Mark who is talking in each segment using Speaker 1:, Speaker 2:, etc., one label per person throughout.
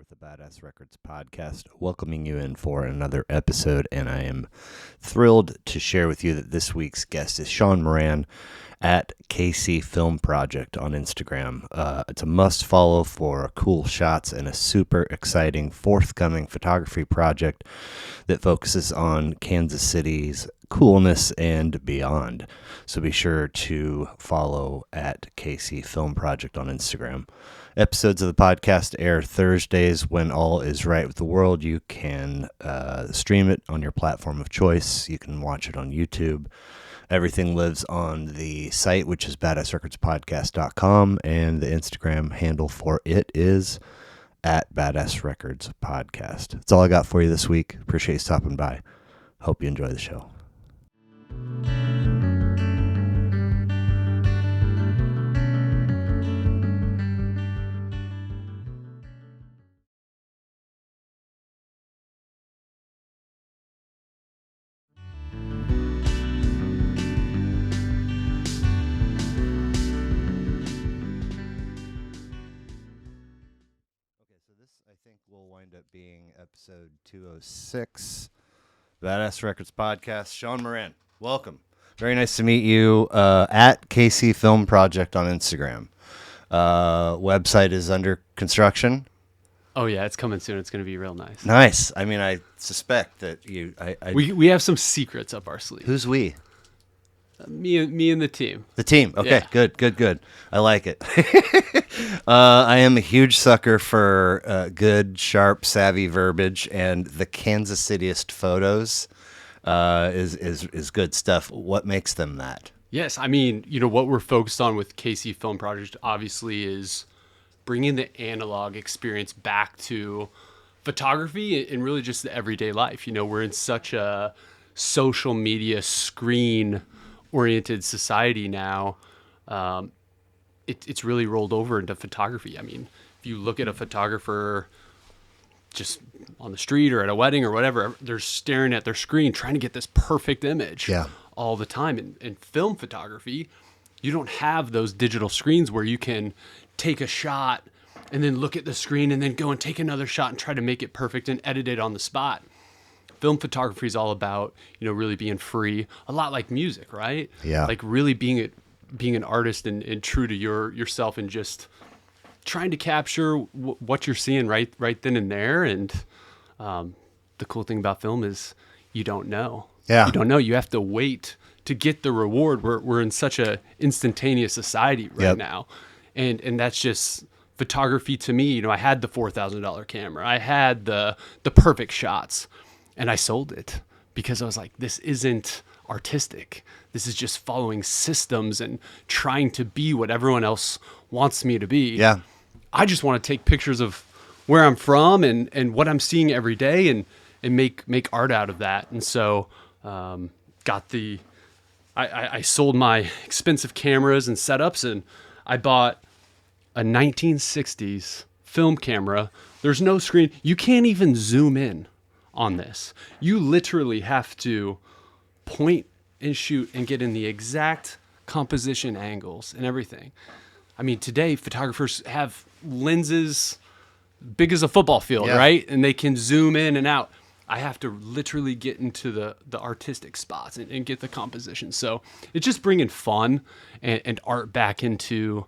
Speaker 1: with the Badass Records podcast, welcoming you in for another episode, and I am thrilled to share with you that this week's guest is Sean Moran at KC Film Project on Instagram. It's a must follow for cool shots and a super exciting forthcoming photography project that focuses on Kansas City's coolness and beyond. So be sure to follow at KC Film Project on Instagram. Episodes of the podcast air Thursdays when all is right with the world. You can stream it on your platform of choice. You can watch it on YouTube. Everything lives on the site, which is badassrecordspodcast.com, and the Instagram handle for it is at Badass Records Podcast. That's all I got for you this week. Appreciate you stopping by. Hope you enjoy the show. Will wind up being episode 206, Badass Records Podcast. Sean Moran, welcome. Very nice to meet you at KC Film Project on Instagram. Website is under construction.
Speaker 2: Oh yeah, it's coming soon. It's going to be real nice.
Speaker 1: Nice. I mean, I suspect that you.
Speaker 2: We have some secrets up our sleeve.
Speaker 1: Who's we?
Speaker 2: Me and the team.
Speaker 1: The team. Okay,
Speaker 2: yeah.
Speaker 1: Good. I like it. I am a huge sucker for good, sharp, savvy verbiage, and the Kansas Cityest photos is good stuff. What makes them that?
Speaker 2: Yes, I mean, what we're focused on with KC Film Project obviously is bringing the analog experience back to photography and really just the everyday life. We're in such a social media screen-oriented society now. It's really rolled over into photography. I mean, if you look at a photographer just on the street or at a wedding or whatever, they're staring at their screen trying to get this perfect image all the time. In film photography, you don't have those digital screens where you can take a shot and then look at the screen and then go and take another shot and try to make it perfect and edit it on the spot. Film photography is all about, really being free, a lot like music, right?
Speaker 1: Yeah.
Speaker 2: Like really being an artist and true to yourself and just trying to capture what you're seeing right then and there. And the cool thing about film is you don't know.
Speaker 1: Yeah.
Speaker 2: You don't know. You have to wait to get the reward. We're in such a instantaneous society right now. And that's just photography to me. I had the $4,000 camera. I had the perfect shots. And I sold it because I was like, this isn't artistic. This is just following systems and trying to be what everyone else wants me to be. Yeah. I just want to take pictures of where I'm from and what I'm seeing every day and make art out of that. And so I sold my expensive cameras and setups, and I bought a 1960s film camera. There's no screen. You can't even zoom in on this. You literally have to point and shoot and get in the exact composition angles and everything. I mean, today photographers have lenses big as a football field, right? And they can zoom in and out. I have to literally get into the artistic spots and get the composition. So it's just bringing fun and art back into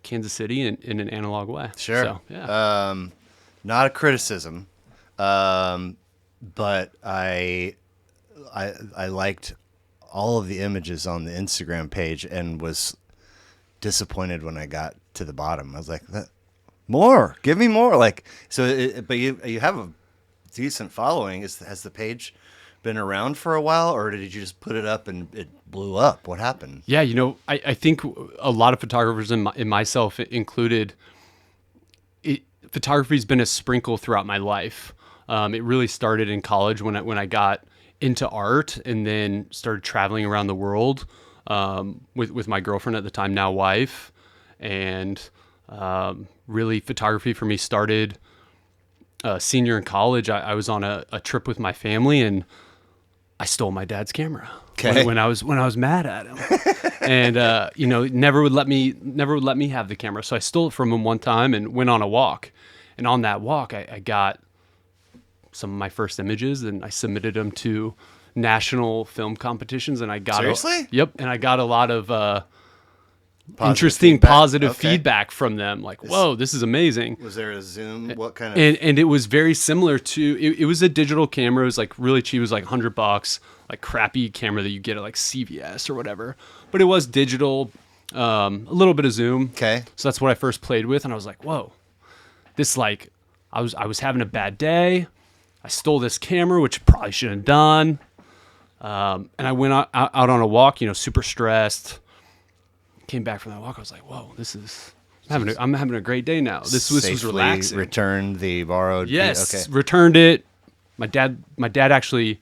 Speaker 2: Kansas City in an analog way.
Speaker 1: Sure.
Speaker 2: So, yeah.
Speaker 1: Not a criticism, but I liked all of the images on the Instagram page and was disappointed when I got to the bottom. I was like, more, give me more. But you have a decent following. Has the page been around for a while, or did you just put it up and it blew up? What happened?
Speaker 2: Yeah, I think a lot of photographers and myself included, photography's been a sprinkle throughout my life. It really started in college when I got into art and then started traveling around the world with my girlfriend at the time, now wife. And really photography for me started senior in college. I was on a trip with my family and I stole my dad's camera.
Speaker 1: Okay.
Speaker 2: when I was mad at him, and never would let me have the camera. So I stole it from him one time and went on a walk, and on that walk I got some of my first images, and I submitted them to national film competitions, and I got
Speaker 1: Seriously?
Speaker 2: Yep, and I got a lot of
Speaker 1: Positive
Speaker 2: positive
Speaker 1: Okay.
Speaker 2: feedback from them. Like, whoa, this is amazing.
Speaker 1: Was there a zoom? What kind of?
Speaker 2: And it was very similar to it was a digital camera. It was like really cheap. It was like $100, like crappy camera that you get at like CVS or whatever. But it was digital, a little bit of zoom.
Speaker 1: Okay.
Speaker 2: So that's what I first played with, and I was like, whoa, this like I was having a bad day. I stole this camera, which I probably shouldn't have done. And I went out on a walk, super stressed. Came back from that walk. I was like, whoa, I'm having a great day now. This was
Speaker 1: Safely
Speaker 2: relaxing.
Speaker 1: returned the borrowed.
Speaker 2: Yes,
Speaker 1: Okay.
Speaker 2: returned it. My dad actually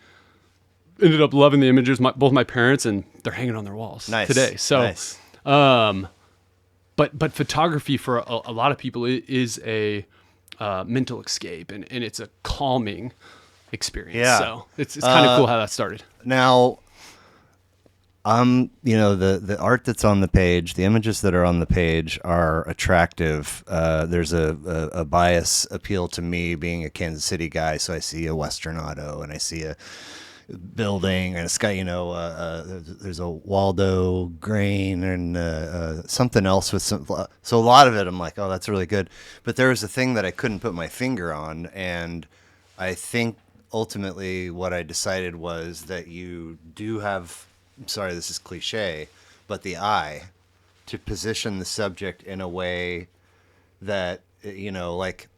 Speaker 2: ended up loving the images. Both my parents, and they're hanging on their walls today. So,
Speaker 1: nice.
Speaker 2: but photography for a lot of people is a mental escape, and it's a calming experience.
Speaker 1: Yeah.
Speaker 2: So it's kind of cool how that started.
Speaker 1: Now, the art that's on the page, the images that are on the page are attractive. There's a bias appeal to me being a Kansas City guy, so I see a Western Auto and I see a building and a sky. There's a Waldo grain and something else with some. So a lot of it, I'm like, oh, that's really good. But there was a thing that I couldn't put my finger on, and I think ultimately what I decided was that you do have. I'm sorry, this is cliche, but the eye to position the subject in a way that, like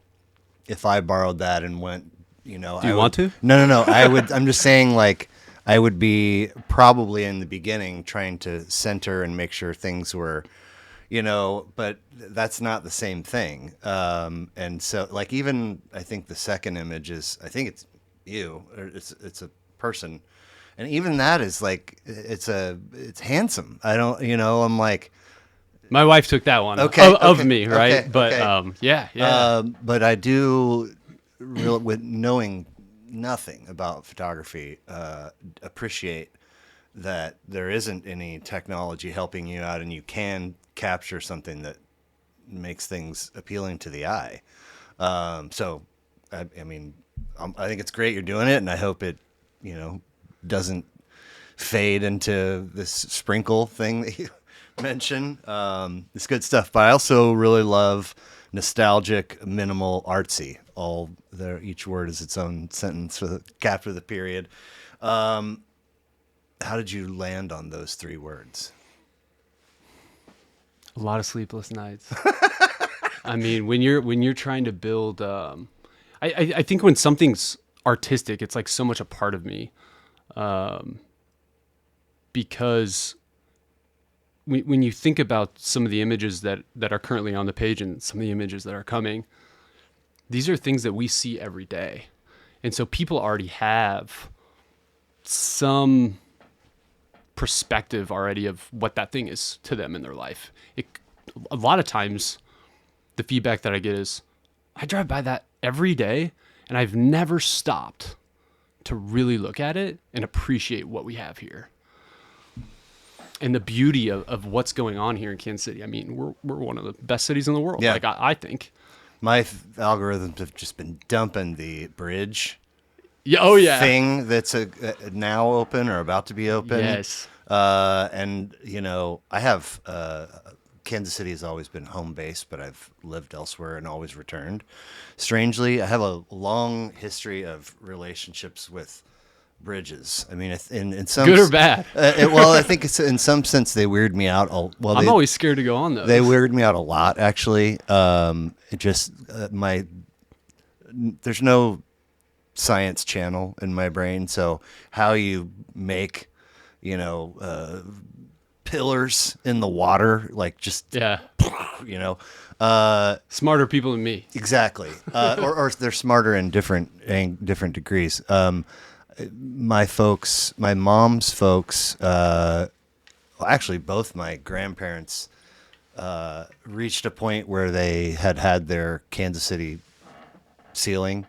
Speaker 1: if I borrowed that and went,
Speaker 2: Do you want to?
Speaker 1: No. I would, I'm just saying, like, I would be probably in the beginning trying to center and make sure things were, but that's not the same thing. And so like, even I think the second image I think it's you, or it's a person. And even that is like, it's handsome. I don't, I'm like.
Speaker 2: My wife took that one
Speaker 1: Okay,
Speaker 2: of
Speaker 1: okay,
Speaker 2: me, right?
Speaker 1: okay,
Speaker 2: But
Speaker 1: okay.
Speaker 2: yeah.
Speaker 1: But I do, with knowing nothing about photography, appreciate that there isn't any technology helping you out, and you can capture something that makes things appealing to the eye. So, I mean, I think it's great you're doing it, and I hope it, doesn't fade into this sprinkle thing that you mentioned. It's good stuff, but I also really love nostalgic, minimal, artsy. Each word is its own sentence for capture the period. How did you land on those three words?
Speaker 2: A lot of sleepless nights. I mean, when you're trying to build, I think when something's artistic, it's like so much a part of me. Because when you think about some of the images that are currently on the page and some of the images that are coming, these are things that we see every day. And so people already have some perspective already of what that thing is to them in their life. A lot of times the feedback that I get is, I drive by that every day and I've never stopped to really look at it and appreciate what we have here and the beauty of what's going on here in Kansas City. I mean, we're one of the best cities in the world.
Speaker 1: Yeah.
Speaker 2: Like I think.
Speaker 1: My algorithms have just been dumping the bridge
Speaker 2: thing
Speaker 1: that's now open or about to be open.
Speaker 2: Yes.
Speaker 1: And I have Kansas City has always been home base, but I've lived elsewhere and always returned. Strangely, I have a long history of relationships with bridges. I mean, in some
Speaker 2: good or bad.
Speaker 1: Well, I think it's, in some sense they weird me out.
Speaker 2: I'm always scared to go on those.
Speaker 1: They weird me out a lot, actually. It just there's no science channel in my brain, so how you make pillars in the water, like just
Speaker 2: smarter people than me.
Speaker 1: Exactly. Or they're smarter in different degrees. My mom's folks, actually both my grandparents reached a point where they had their Kansas City ceiling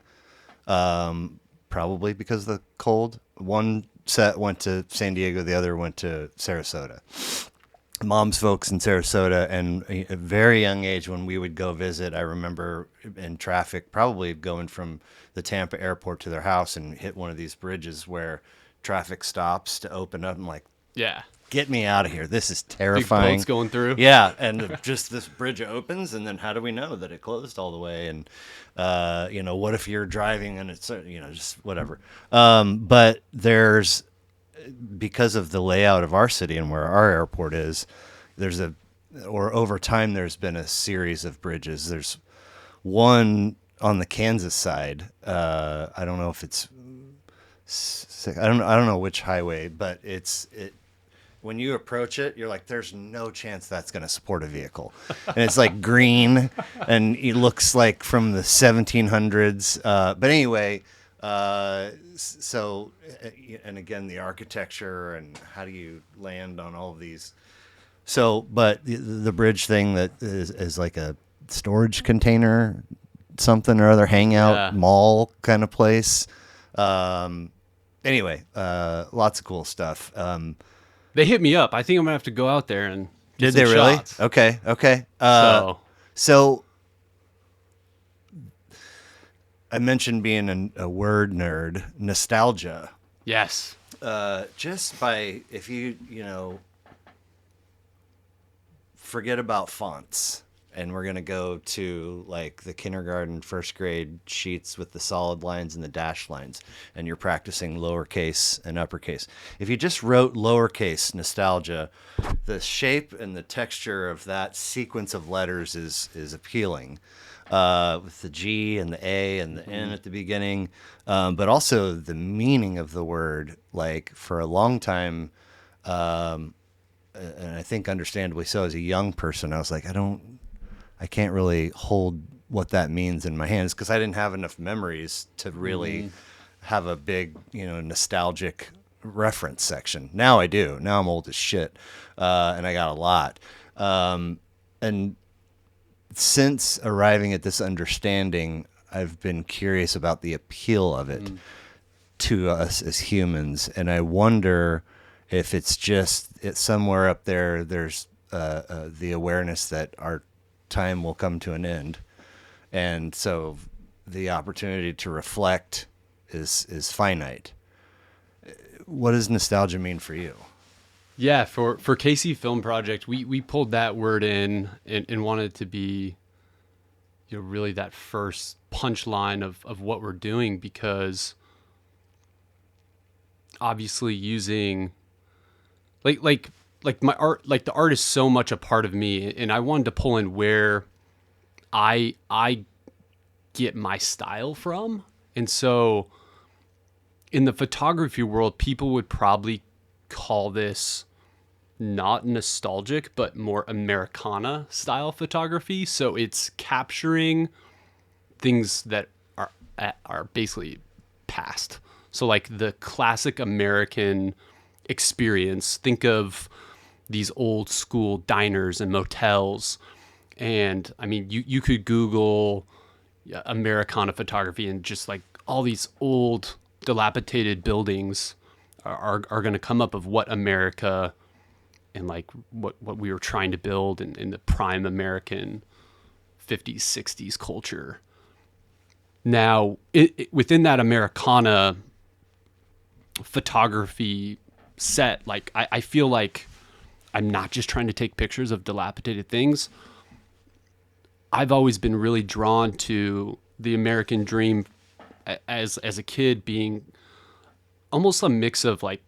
Speaker 1: probably because of the cold. One set went to San Diego, the other went to Sarasota. Mom's folks in Sarasota, and at a very young age when we would go visit, I remember in traffic, probably going from the Tampa airport to their house and hit one of these bridges where traffic stops to open up. I'm like,
Speaker 2: Yeah.
Speaker 1: get me out of here. This is
Speaker 2: Big
Speaker 1: terrifying.
Speaker 2: boats going through.
Speaker 1: Yeah, and just this bridge opens, and then how do we know that it closed all the way? And what if you're driving and it's just whatever. But there's, because of the layout of our city and where our airport is, over time there's been a series of bridges. There's one on the Kansas side. I don't know if it's I don't know which highway, but when you approach it, you're like, there's no chance that's going to support a vehicle. And it's like green, and it looks like from the 1700s. But anyway, so, and again, the architecture and how do you land on all of these. So, but the bridge thing that is like a storage container, something or other, hangout, mall kind of place. Anyway, lots of cool stuff.
Speaker 2: They hit me up. I think I'm gonna have to go out there and get
Speaker 1: Did they
Speaker 2: some
Speaker 1: really?
Speaker 2: shots.
Speaker 1: Okay. So I mentioned being a word nerd, nostalgia.
Speaker 2: Yes.
Speaker 1: Just by, if you forget about fonts, and we're going to go to like the kindergarten, first grade sheets with the solid lines and the dashed lines, and you're practicing lowercase and uppercase. If you just wrote lowercase nostalgia, the shape and the texture of that sequence of letters is appealing, with the G and the A and the N at the beginning, but also the meaning of the word. Like for a long time, and I think understandably so, as a young person, I was like, I can't really hold what that means in my hands, because I didn't have enough memories to really have a big, nostalgic reference section. Now I do. Now I'm old as shit, and I got a lot. And since arriving at this understanding, I've been curious about the appeal of it to us as humans, and I wonder if it's somewhere up there. There's the awareness that our time will come to an end, and so the opportunity to reflect is finite. What does nostalgia mean for you?
Speaker 2: Yeah, for KC Film Project, we pulled that word in and wanted to be, really that first punchline of what we're doing, because obviously using like my art, like the art is so much a part of me, and I wanted to pull in where I get my style from. And so in the photography world, people would probably call this not nostalgic, but more Americana style photography. So it's capturing things that are basically past. So like the classic American experience, think of these old school diners and motels. And I mean, you could Google Americana photography, and just like all these old dilapidated buildings are going to come up of what America and like what we were trying to build in the prime American 50s, 60s culture. Now, within that Americana photography set, like I feel like I'm not just trying to take pictures of dilapidated things. I've always been really drawn to the American dream as a kid, being almost a mix of like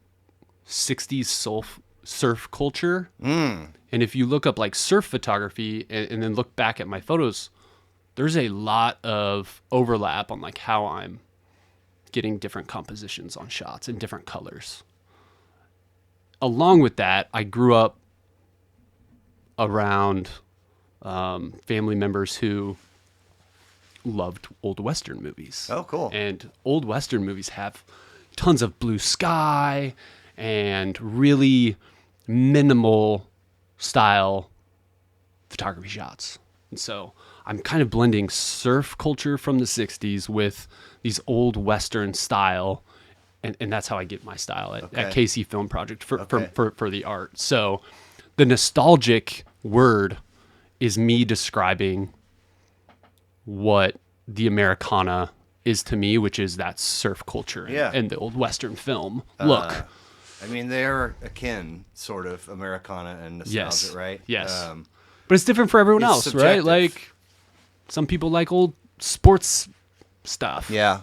Speaker 2: 60s surf culture. And if you look up like surf photography and then look back at my photos, there's a lot of overlap on like how I'm getting different compositions on shots and different colors. Along with that, I grew up around family members who loved old Western movies.
Speaker 1: Oh, cool.
Speaker 2: And old Western movies have tons of blue sky and really minimal style photography shots. And so I'm kind of blending surf culture from the 60s with these old Western style. And that's how I get my style at KC Film Project for the art. So the nostalgic word is me describing what the Americana is to me, which is that surf culture and the old Western film look.
Speaker 1: I mean, they're akin, sort of, Americana and nostalgia, right?
Speaker 2: Yes. But it's different for everyone else,
Speaker 1: subjective.
Speaker 2: right? Like, some people like old sports stuff.
Speaker 1: Yeah.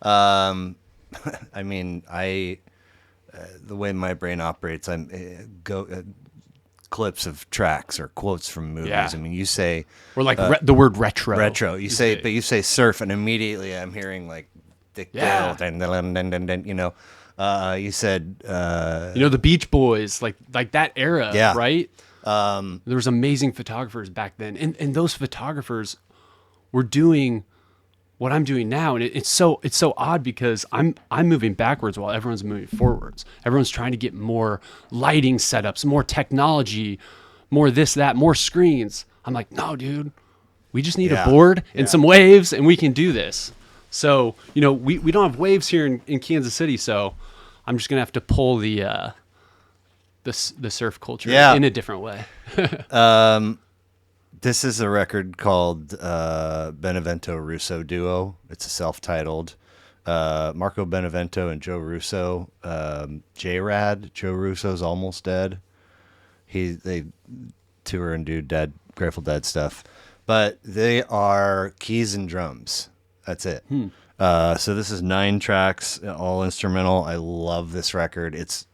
Speaker 1: I mean, the way my brain operates, clips of tracks or quotes from movies.
Speaker 2: Yeah.
Speaker 1: I mean, you say,
Speaker 2: or like the word retro.
Speaker 1: Retro. You say surf, and immediately I'm hearing like Dick Dale, you know. You said,
Speaker 2: the Beach Boys, like that era, right? There was amazing photographers back then, and those photographers were doing what I'm doing now, and it's so odd because I'm moving backwards while everyone's moving forwards. Everyone's trying to get more lighting setups, more technology, more this, that, more screens. I'm like, no, dude, we just need a board and some waves, and we can do this. So, we don't have waves here in Kansas City, so I'm just gonna have to pull the surf culture in a different way.
Speaker 1: This is a record called Benevento Russo Duo. It's a self-titled. Marco Benevento and Joe Russo. J-Rad, Joe Russo's almost dead. They tour and do Grateful Dead stuff. But they are keys and drums. That's it. So this is 9 tracks, all instrumental. I love this record. It's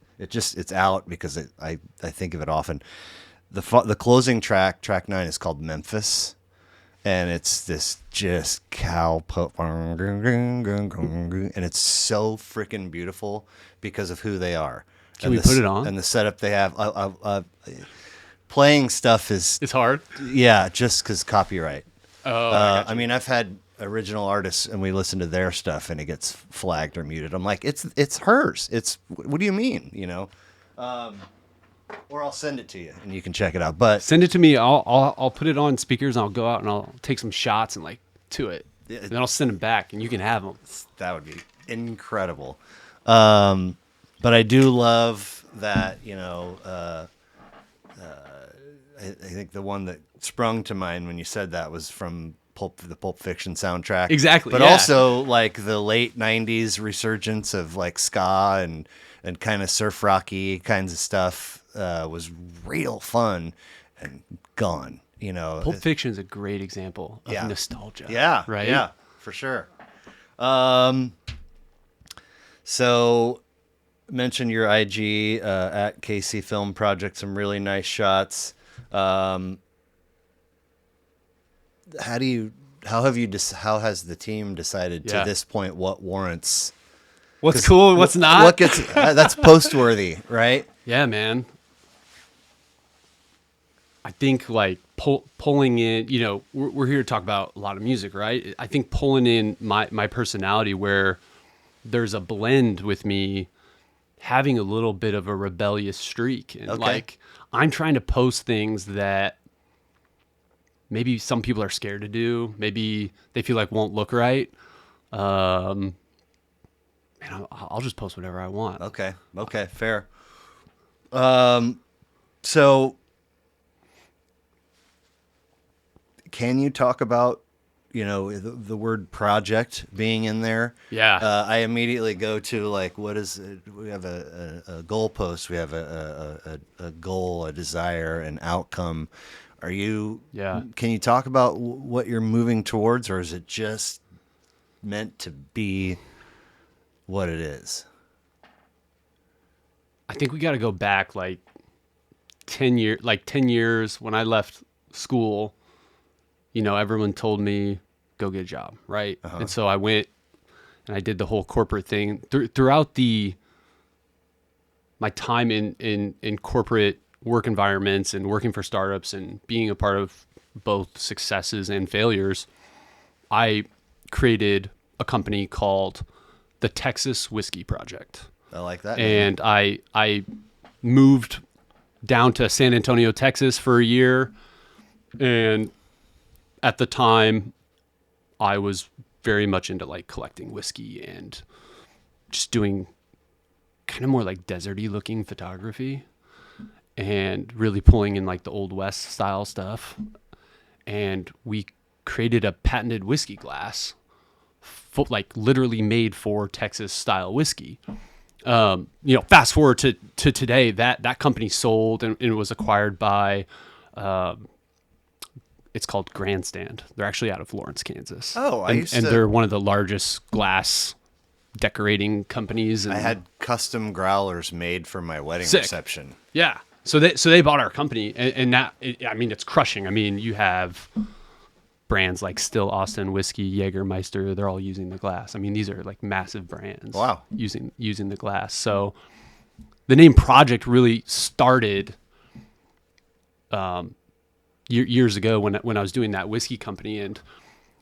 Speaker 1: out because I think of it often. The closing track 9, is called Memphis, and it's this just and it's so freaking beautiful because of who they are.
Speaker 2: Can we put it on?
Speaker 1: And the setup they have. Playing stuff
Speaker 2: it's hard.
Speaker 1: Yeah, just because copyright.
Speaker 2: Oh,
Speaker 1: I mean, I've had original artists and we listen to their stuff and it gets flagged or muted. I'm like, it's hers. What do you mean? Or I'll send it to you and you can check it out. But
Speaker 2: send it to me. I'll put it on speakers and I'll go out and I'll take some shots and to it. And then I'll send them back and you can have them.
Speaker 1: That would be incredible. But I do love that, I think the one that sprung to mind when you said that was from the Pulp Fiction soundtrack.
Speaker 2: Exactly.
Speaker 1: But also like the late 90s resurgence of like ska and kind of surf rocky kinds of stuff was real fun and gone.
Speaker 2: Pulp Fiction is a great example of nostalgia.
Speaker 1: Yeah.
Speaker 2: Right?
Speaker 1: Yeah, for sure. So mention your IG at KC Film Project, some really nice shots. How has the team decided to this point what warrants
Speaker 2: what's cool and what's not?
Speaker 1: What gets that's post-worthy, right?
Speaker 2: Yeah, man. I think pulling in, we're here to talk about a lot of music, right? I think pulling in my personality where there's a blend with me having a little bit of a rebellious streak. And I'm trying to post things that maybe some people are scared to do. Maybe they feel like won't look right. And I'll just post whatever I want.
Speaker 1: Okay, fair. So can you talk about, the word project being in there?
Speaker 2: Yeah.
Speaker 1: I immediately go to what is it? We have a goalpost. We have a goal, a desire, an outcome. Can you talk about what you're moving towards, or is it just meant to be what it is?
Speaker 2: I think we got to go back 10 years when I left school. Everyone told me go get a job, right? Uh-huh. And so I went and I did the whole corporate thing throughout my time in corporate work environments and working for startups and being a part of both successes and failures. I created a company called the Texas Whiskey Project.
Speaker 1: I like that.
Speaker 2: And I moved down to San Antonio, Texas for a year. And at the time, I was very much into like collecting whiskey and just doing kind of more like deserty looking photography and really pulling in like the Old West style stuff. And we created a patented whiskey glass, like literally made for Texas style whiskey. Fast forward to today, that company sold and it was acquired by, it's called Grandstand. They're actually out of Lawrence, Kansas.
Speaker 1: Oh,
Speaker 2: and they're one of the largest glass decorating companies. And
Speaker 1: I had custom growlers made for my wedding
Speaker 2: Sick.
Speaker 1: reception.
Speaker 2: Yeah. So they bought our company, and now, it's crushing. I mean, you have brands like Still Austin Whiskey, Jägermeister. They're all using the glass. I mean, these are like massive brands.
Speaker 1: Wow.
Speaker 2: Using the glass. So the name Project really started years ago when I was doing that whiskey company, and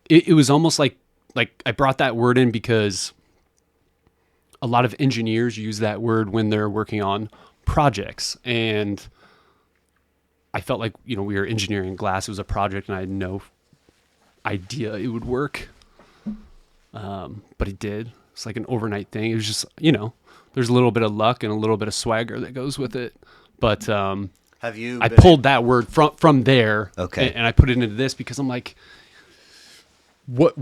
Speaker 2: it was almost like I brought that word in because a lot of engineers use that word when they're working on projects, and I felt like we were engineering glass. It was a project, and I had no idea it would work, but it did. It's like an overnight thing. It was just there's a little bit of luck and a little bit of swagger that goes with it, but I pulled that word from there,
Speaker 1: okay,
Speaker 2: and I put it into this because I'm like, what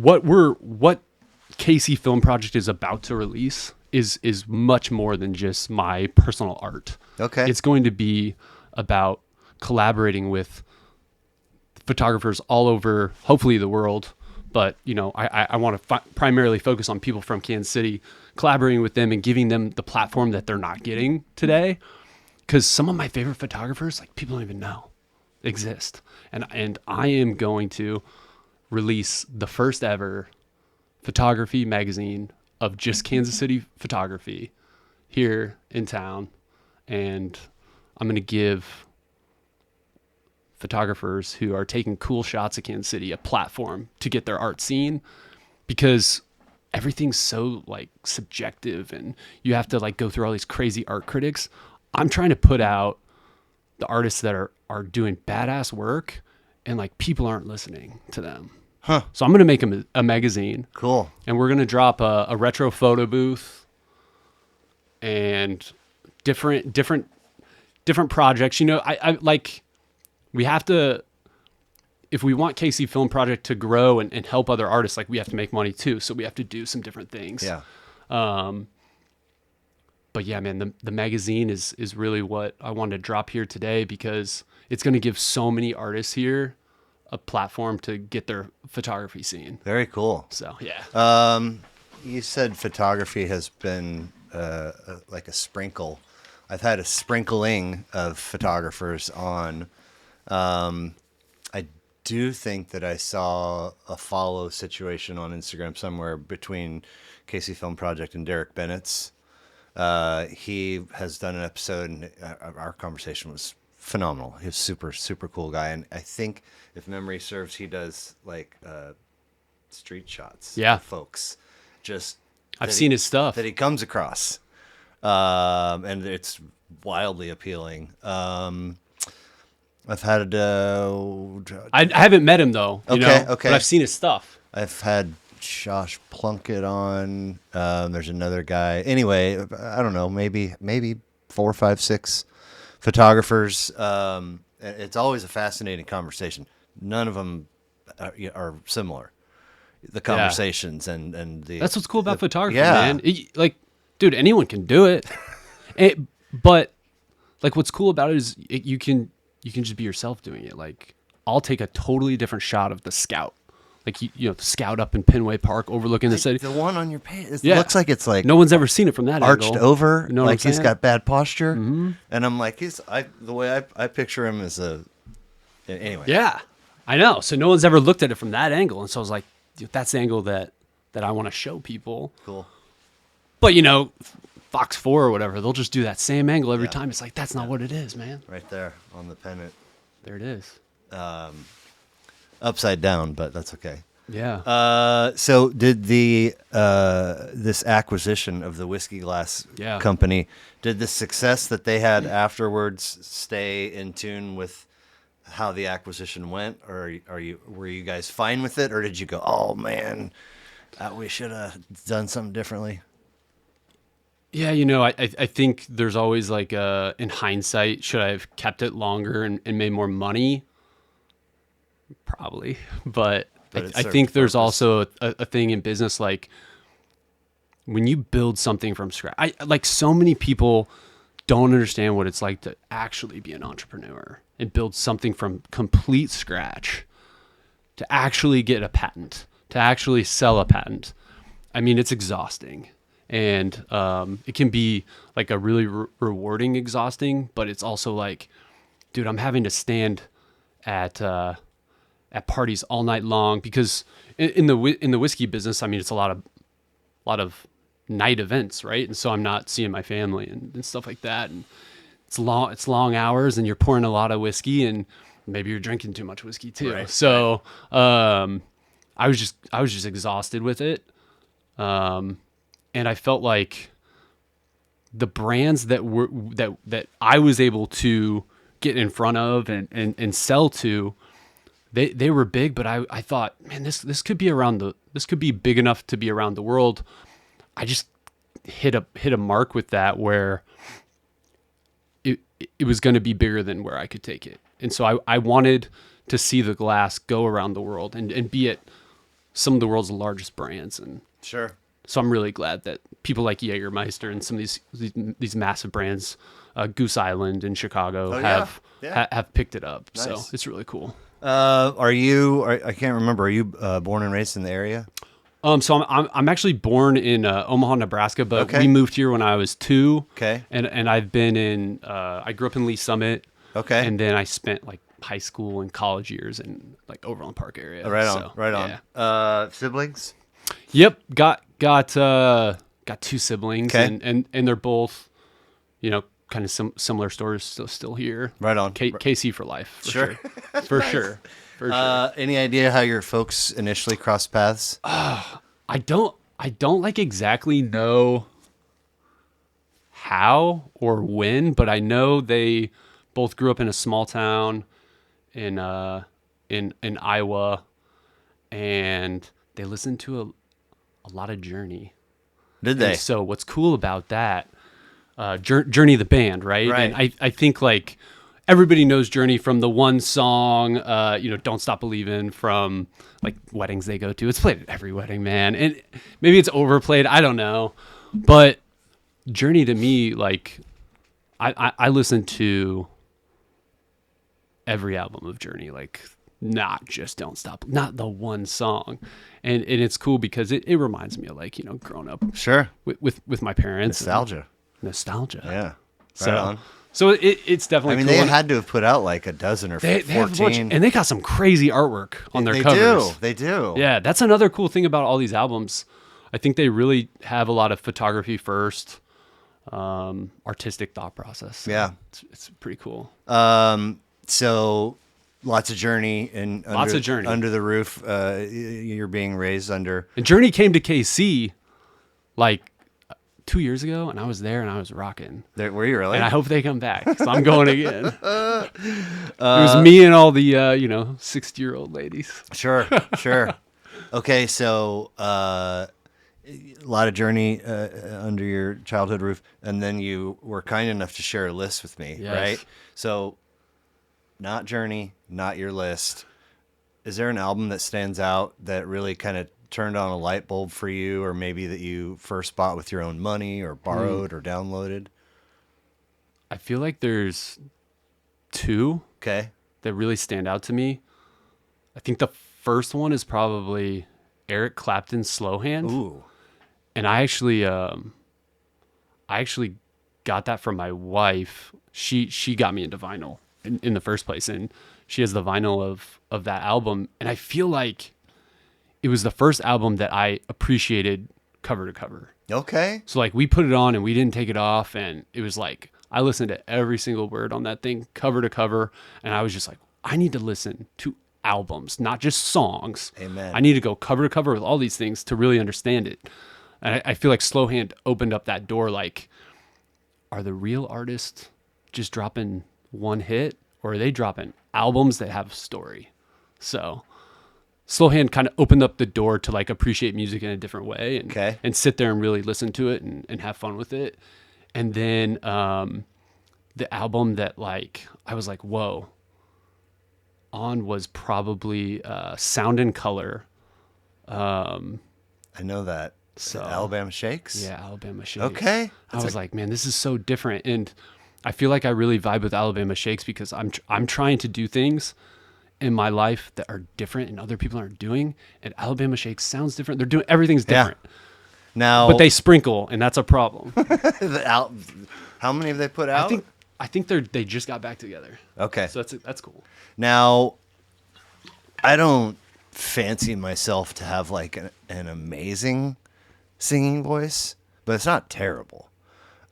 Speaker 2: KC Film Project is about to release is much more than just my personal art.
Speaker 1: Okay,
Speaker 2: it's going to be about collaborating with photographers all over, hopefully the world, but I want to primarily focus on people from Kansas City, collaborating with them and giving them the platform that they're not getting today. Because some of my favorite photographers, like, people don't even know exist. And I am going to release the first ever photography magazine of just Kansas City photography here in town. And I'm going to give photographers who are taking cool shots of Kansas City a platform to get their art seen, because everything's so like subjective and you have to like go through all these crazy art critics. I'm trying to put out the artists that are doing badass work, and like people aren't listening to them.
Speaker 1: Huh.
Speaker 2: So I'm going to make them a magazine. Cool. And we're going to drop a retro photo booth and different projects. I like, we have to, if we want KC Film Project to grow and help other artists, like, we have to make money too. So we have to do some different things.
Speaker 1: Yeah.
Speaker 2: But yeah, man, the magazine is really what I wanted to drop here today, because it's going to give so many artists here a platform to get their photography seen.
Speaker 1: Very cool.
Speaker 2: So, yeah.
Speaker 1: You said photography has been like a sprinkle. I've had a sprinkling of photographers on. I do think that I saw a follow situation on Instagram somewhere between KC Film Project and Derek Bennett's. He has done an episode, and our conversation was phenomenal. He's a super, super cool guy. And I think, if memory serves, he does like street shots.
Speaker 2: Yeah.
Speaker 1: Of folks.
Speaker 2: I've seen his stuff
Speaker 1: that he comes across. And it's wildly appealing. I've had
Speaker 2: I haven't met him though.
Speaker 1: Okay.
Speaker 2: But I've seen his stuff.
Speaker 1: I've had Josh Plunkett on. There's another guy. Anyway, I don't know, maybe 4, 5, 6 photographers. It's always a fascinating conversation. None of them are similar. The conversations and the
Speaker 2: that's what's cool about photography,
Speaker 1: yeah.
Speaker 2: man. Like, dude, anyone can do it. But like, what's cool about it is you can just be yourself doing it. Like, I'll take a totally different shot of the Scout. Like, the Scout up in Penway Park overlooking the city.
Speaker 1: The one on your page, it looks like it's like
Speaker 2: no one's ever seen it from that
Speaker 1: arched
Speaker 2: angle.
Speaker 1: over.
Speaker 2: You know
Speaker 1: like he's
Speaker 2: saying?
Speaker 1: got bad posture,
Speaker 2: Mm-hmm.
Speaker 1: and I'm like, the way I picture him as anyway.
Speaker 2: Yeah, I know. So no one's ever looked at it from that angle, and so I was like, that's the angle that I want to show people.
Speaker 1: Cool.
Speaker 2: But Fox 4 or whatever, they'll just do that same angle every time. It's like, that's not what it is, man.
Speaker 1: Right there on the pennant.
Speaker 2: There it is.
Speaker 1: Upside down, but that's okay.
Speaker 2: Yeah.
Speaker 1: So did this acquisition of the whiskey glass company, did the success that they had afterwards stay in tune with how the acquisition went, or were you guys fine with it, or did you go, oh man, we should have done something differently.
Speaker 2: Yeah, I think there's always like in hindsight, should I have kept it longer and made more money? Probably, but
Speaker 1: But it
Speaker 2: I
Speaker 1: served
Speaker 2: think
Speaker 1: a
Speaker 2: there's
Speaker 1: purpose.
Speaker 2: also a thing in business like when you build something from scratch. I like so many people don't understand what it's like to actually be an entrepreneur and build something from complete scratch, to actually get a patent, to actually sell a patent. I mean, it's exhausting. And it can be like a really rewarding exhausting, but it's also like, dude, I'm having to stand at parties all night long because in the whiskey business, I mean, it's a lot of night events, right? And so I'm not seeing my family and stuff like that. And it's long hours, and you're pouring a lot of whiskey, and maybe you're drinking too much whiskey too.
Speaker 1: Right.
Speaker 2: So I was just exhausted with it, and I felt like the brands that I was able to get in front of and sell to, they were big, but I thought, man, this could be big enough to be around the world. I just hit a mark with that where it was going to be bigger than where I could take it. And so I wanted to see the glass go around the world and be at some of the world's largest brands. And
Speaker 1: Sure.
Speaker 2: so I'm really glad that people like Jägermeister and some of these massive brands, Goose Island in Chicago, have picked it up.
Speaker 1: Nice.
Speaker 2: So it's really cool.
Speaker 1: I can't remember. Are you born and raised in the area?
Speaker 2: So I'm actually born in Omaha, Nebraska, but
Speaker 1: Okay.
Speaker 2: we moved here when I was 2.
Speaker 1: Okay.
Speaker 2: And I've been in. I grew up in Lee Summit.
Speaker 1: Okay.
Speaker 2: And then I spent like high school and college years in like Overland Park area.
Speaker 1: Right on.
Speaker 2: So,
Speaker 1: Right
Speaker 2: yeah.
Speaker 1: on. Siblings?
Speaker 2: Yep. Got 2 siblings,
Speaker 1: Okay.
Speaker 2: and they're both, kind of similar stories. Still here.
Speaker 1: Right on.
Speaker 2: KC for life. For
Speaker 1: Sure.
Speaker 2: sure. For sure. For sure.
Speaker 1: Any idea how your folks initially crossed paths?
Speaker 2: I don't like exactly know how or when, but I know they both grew up in a small town in Iowa, and they listened to a lot of Journey.
Speaker 1: Did they?
Speaker 2: And so what's cool about that, Journey the band, right?
Speaker 1: Right.
Speaker 2: And I think like everybody knows Journey from the one song, Don't Stop Believin', from like weddings they go to. It's played at every wedding, man. And maybe it's overplayed, I don't know. But Journey to me, like I listen to every album of Journey, like not just Don't Stop, not the one song. And it's cool because it reminds me of like, growing up
Speaker 1: Sure.
Speaker 2: with my parents.
Speaker 1: Nostalgia. Yeah. Right
Speaker 2: So,
Speaker 1: on.
Speaker 2: so it's definitely
Speaker 1: I mean,
Speaker 2: cool.
Speaker 1: they
Speaker 2: And
Speaker 1: had to have put out like a dozen or
Speaker 2: they have a bunch,
Speaker 1: 14.
Speaker 2: and they got some crazy artwork on their
Speaker 1: They
Speaker 2: covers.
Speaker 1: do. They do.
Speaker 2: Yeah, that's another cool thing about all these albums. I think they really have a lot of photography first, artistic thought process.
Speaker 1: Yeah.
Speaker 2: It's pretty cool.
Speaker 1: So lots of Journey and
Speaker 2: Lots of Journey.
Speaker 1: under the roof. You're being raised under.
Speaker 2: And Journey came to KC like 2 years ago, and I was there and I was rocking.
Speaker 1: There, were you really?
Speaker 2: And I hope they come back, because I'm going again. It was me and all the 60-year-old ladies.
Speaker 1: Sure. Okay, so a lot of Journey under your childhood roof, and then you were kind enough to share a list with me,
Speaker 2: Yes.
Speaker 1: right? So, not Journey, not your list. Is there an album that stands out that really kind of turned on a light bulb for you, or maybe that you first bought with your own money, or borrowed, or downloaded?
Speaker 2: I feel like there's 2
Speaker 1: Okay.
Speaker 2: that really stand out to me. I think the first one is probably Eric Clapton's Slowhand.
Speaker 1: Ooh.
Speaker 2: And I actually got that from my wife. She got me into vinyl in the first place, and she has the vinyl of that album. And I feel like it was the first album that I appreciated cover to cover.
Speaker 1: Okay.
Speaker 2: So like we put it on and we didn't take it off, and it was like I listened to every single word on that thing cover to cover, and I was just like, I need to listen to albums, not just songs.
Speaker 1: Amen.
Speaker 2: I need to go cover to cover with all these things to really understand it. And I feel like Slowhand opened up that door. Like, are the real artists just dropping one hit, or are they dropping albums that have a story? So Slowhand kind of opened up the door to like appreciate music in a different way and,
Speaker 1: Okay.
Speaker 2: and sit there and really listen to it and have fun with it. And then the album that like I was like, whoa, on was probably Sound and Color.
Speaker 1: I know that.
Speaker 2: So
Speaker 1: Alabama Shakes?
Speaker 2: Yeah, Alabama Shakes.
Speaker 1: Okay.
Speaker 2: I was like, man, this is so different. And I feel like I really vibe with Alabama Shakes because I'm trying to do things in my life that are different and other people aren't doing. And Alabama Shakes sounds different. They're doing everything's different.
Speaker 1: Now,
Speaker 2: But they sprinkle, and that's a problem.
Speaker 1: how many have they put out?
Speaker 2: I think they just got back together.
Speaker 1: Okay.
Speaker 2: So that's cool.
Speaker 1: Now, I don't fancy myself to have like an amazing singing voice, but it's not terrible.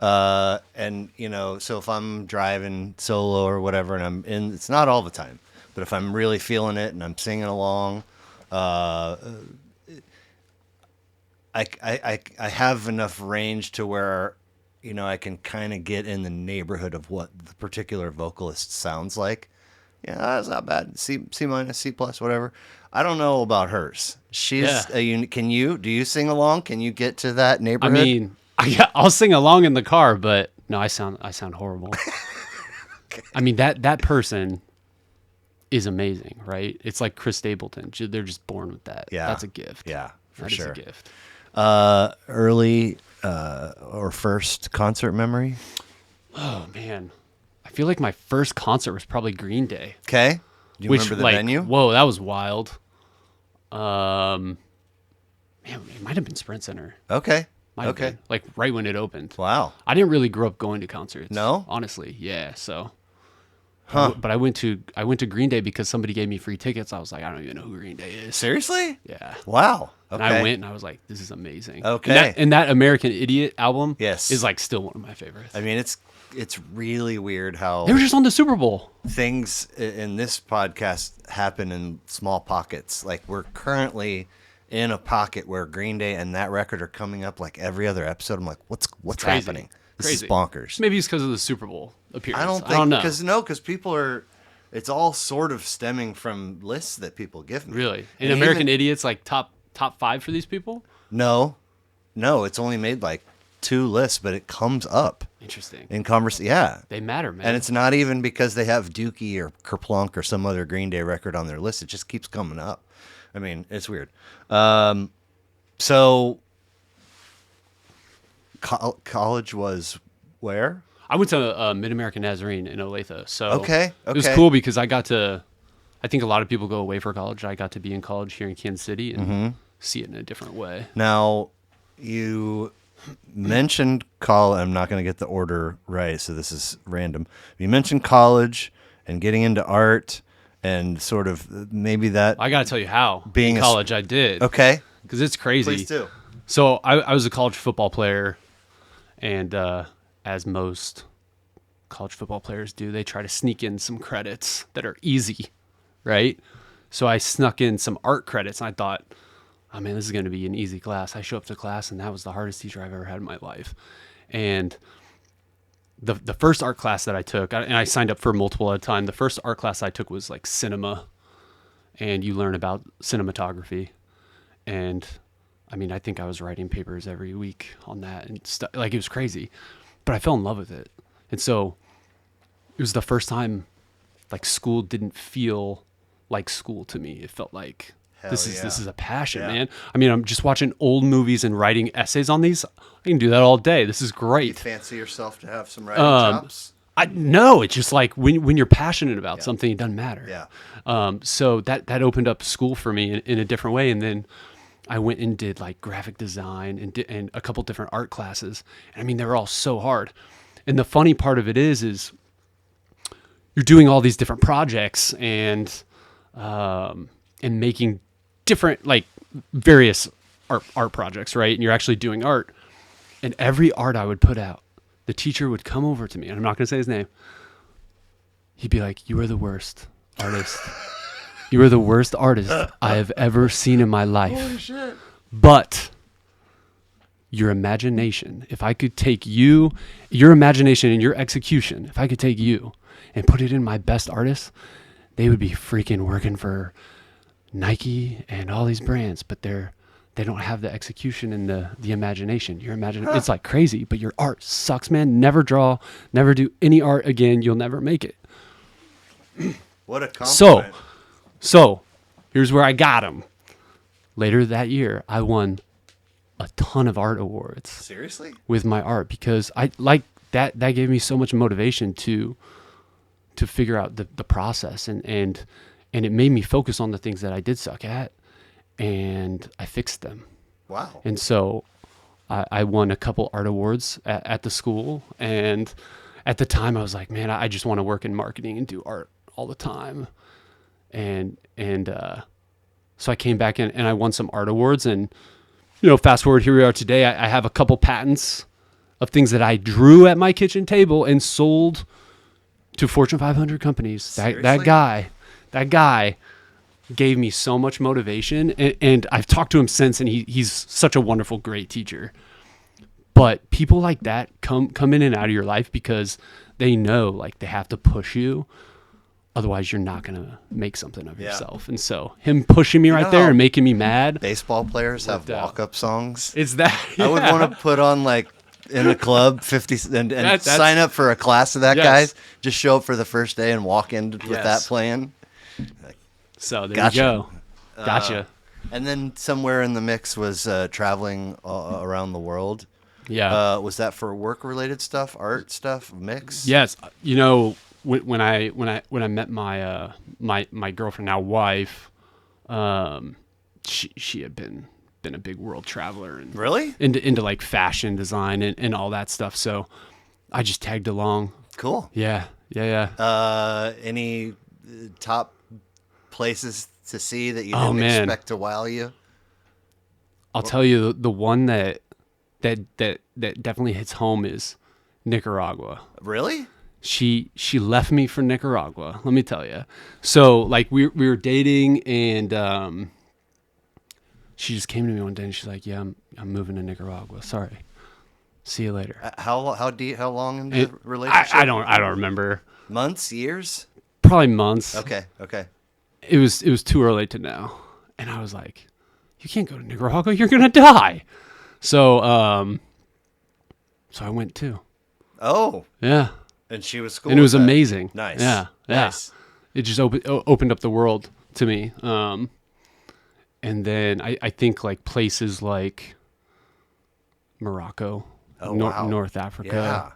Speaker 1: And you know, so if I'm driving solo or whatever, and I'm in, it's not all the time, but if I'm really feeling it and I'm singing along, I have enough range to where, you know, I can kind of get in the neighborhood of what the particular vocalist sounds like. Yeah, that's not bad. C minus, C plus, whatever. I don't know about hers. She's do you sing along? Can you get to that
Speaker 2: I
Speaker 1: neighborhood?
Speaker 2: mean, I'll sing along in the car, but no, I sound horrible.
Speaker 1: Okay.
Speaker 2: I mean, that person is amazing, right? It's like Chris Stapleton. They're just born with that.
Speaker 1: Yeah.
Speaker 2: That's a gift.
Speaker 1: Yeah, for
Speaker 2: That
Speaker 1: sure.
Speaker 2: is a gift.
Speaker 1: Early or first concert memory?
Speaker 2: Oh man, I feel like my first concert was probably Green Day.
Speaker 1: Okay. Do you remember the venue?
Speaker 2: Whoa, that was wild. Man, it might have been Sprint Center.
Speaker 1: Okay.
Speaker 2: Might have been, like right when it opened.
Speaker 1: Wow.
Speaker 2: I didn't really grow up going to concerts.
Speaker 1: No?
Speaker 2: Honestly, yeah. So,
Speaker 1: Huh.
Speaker 2: but I went to Green Day because somebody gave me free tickets. I was like, I don't even know who Green Day is.
Speaker 1: Seriously?
Speaker 2: Yeah.
Speaker 1: Wow. Okay.
Speaker 2: And I went and I was like, this is amazing.
Speaker 1: Okay.
Speaker 2: And that American Idiot album
Speaker 1: Yes.
Speaker 2: is like still one of my favorites.
Speaker 1: I mean, it's really weird how
Speaker 2: They were just on the Super Bowl.
Speaker 1: things in this podcast happen in small pockets. Like we're currently in a pocket where Green Day and that record are coming up like every other episode. I'm like, what's
Speaker 2: Crazy.
Speaker 1: happening? This
Speaker 2: Crazy.
Speaker 1: is bonkers.
Speaker 2: Maybe it's because of the Super Bowl appearance.
Speaker 1: I don't
Speaker 2: know.
Speaker 1: think because people are. It's all sort of stemming from lists that people give me.
Speaker 2: Really? And
Speaker 1: And
Speaker 2: American
Speaker 1: even-
Speaker 2: Idiot's like top 5 for these people?
Speaker 1: No, it's only made like 2 lists, but it comes up
Speaker 2: Interesting.
Speaker 1: in conversation. Yeah.
Speaker 2: They matter, man.
Speaker 1: And it's not even because they have Dookie or Kerplunk or some other Green Day record on their list. It just keeps coming up. I mean, it's weird. So college was where?
Speaker 2: I went to Mid-American Nazarene in Olathe. So
Speaker 1: Okay.
Speaker 2: it was cool because I think a lot of people go away for college. I got to be in college here in Kansas City and see it in a different way.
Speaker 1: Now, you mentioned college. I'm not going to get the order right, so this is random. You mentioned college and getting into art and sort of maybe that.
Speaker 2: I got to tell you how.
Speaker 1: Being
Speaker 2: in
Speaker 1: a-
Speaker 2: college, I did.
Speaker 1: Okay.
Speaker 2: Because it's crazy.
Speaker 1: Please do.
Speaker 2: So I was a college football player, and as most college football players do, they try to sneak in some credits that are easy, right? So I snuck in some art credits, and I thought, oh man, this is going to be an easy class. I show up to class, and that was the hardest teacher I've ever had in my life. And the first art class that I took, and I signed up for multiple at a time, the first art class I took was like cinema, and you learn about cinematography. And I mean, I think I was writing papers every week on that and stuff. Like, it was crazy, but I fell in love with it. And so it was the first time like school didn't feel like school to me. It felt like this is a passion, man. I mean, I'm just watching old movies and writing essays on these. I can do that all day. This is
Speaker 1: You
Speaker 2: great.
Speaker 1: fancy yourself to have some writing chops?
Speaker 2: No, it's just like when you're passionate about something, it doesn't matter.
Speaker 1: Yeah.
Speaker 2: So that opened up school for me in a different way. And then I went and did like graphic design and a couple different art classes. And I mean, they were all so hard. And the funny part of it is you're doing all these different projects and making different, like, various art projects, right? And you're actually doing art. And every art I would put out, the teacher would come over to me, and I'm not going to say his name. He'd be like, "You are the worst artist. You are the worst artist I have ever seen in my life.
Speaker 1: Holy shit.
Speaker 2: But your imagination, if I could take your imagination and your execution, if I could take you and put it in my best artists, they would be freaking working for Nike and all these brands, but they don't have the execution and the imagination. Your it's like crazy, but your art sucks, man. Never draw, never do any art again. You'll never make it.
Speaker 1: What a compliment.
Speaker 2: So here's where I got him. Later that year, I won a ton of art awards.
Speaker 1: Seriously?
Speaker 2: With my art, because I like that gave me so much motivation to figure out the process, and it made me focus on the things that I did suck at, and I fixed them.
Speaker 1: Wow.
Speaker 2: And so I won a couple art awards at the school, and at the time I was like, man, I just want to work in marketing and do art all the time. And so I came back in and I won some art awards, and fast forward, here we are today. I have a couple patents of things that I drew at my kitchen table and sold to Fortune 500 companies. That guy gave me so much motivation, and I've talked to him since, and he's such a wonderful, great teacher. But people like that come in and out of your life because they know, like, they have to push you. Otherwise, you're not going to make something of yourself. And so him pushing me right there and making me mad.
Speaker 1: Baseball players have walk-up songs.
Speaker 2: It's that. Yeah.
Speaker 1: I would want to put on, like, in a club 50 and sign up for a class of that guy. Just show up for the first day and walk in with that playing.
Speaker 2: So there you go. Gotcha.
Speaker 1: And then somewhere in the mix was traveling around the world.
Speaker 2: Yeah.
Speaker 1: Was that for work-related stuff, art stuff, mix?
Speaker 2: Yes. When I met my my girlfriend, now wife, she had been a big world traveler and
Speaker 1: really
Speaker 2: into like fashion design and all that stuff. So I just tagged along.
Speaker 1: Cool.
Speaker 2: Yeah.
Speaker 1: Any top places to see that you didn't expect to wow you?
Speaker 2: I'll tell you the one that definitely hits home is Nicaragua.
Speaker 1: Really?
Speaker 2: She left me for Nicaragua. Let me tell you. So like we were dating, and she just came to me one day and she's like, "Yeah, I'm moving to Nicaragua. Sorry. See you later."
Speaker 1: How long in the relationship?
Speaker 2: I don't remember.
Speaker 1: Months, years?
Speaker 2: Probably months.
Speaker 1: Okay.
Speaker 2: It was too early to know, and I was like, "You can't go to Nicaragua. You're gonna die." So I went too.
Speaker 1: Oh.
Speaker 2: Yeah.
Speaker 1: And she was cool.
Speaker 2: And it was amazing.
Speaker 1: Nice.
Speaker 2: Yeah.
Speaker 1: Nice.
Speaker 2: It just opened up the world to me. And then I think like places like Morocco, North Africa.
Speaker 1: Yeah.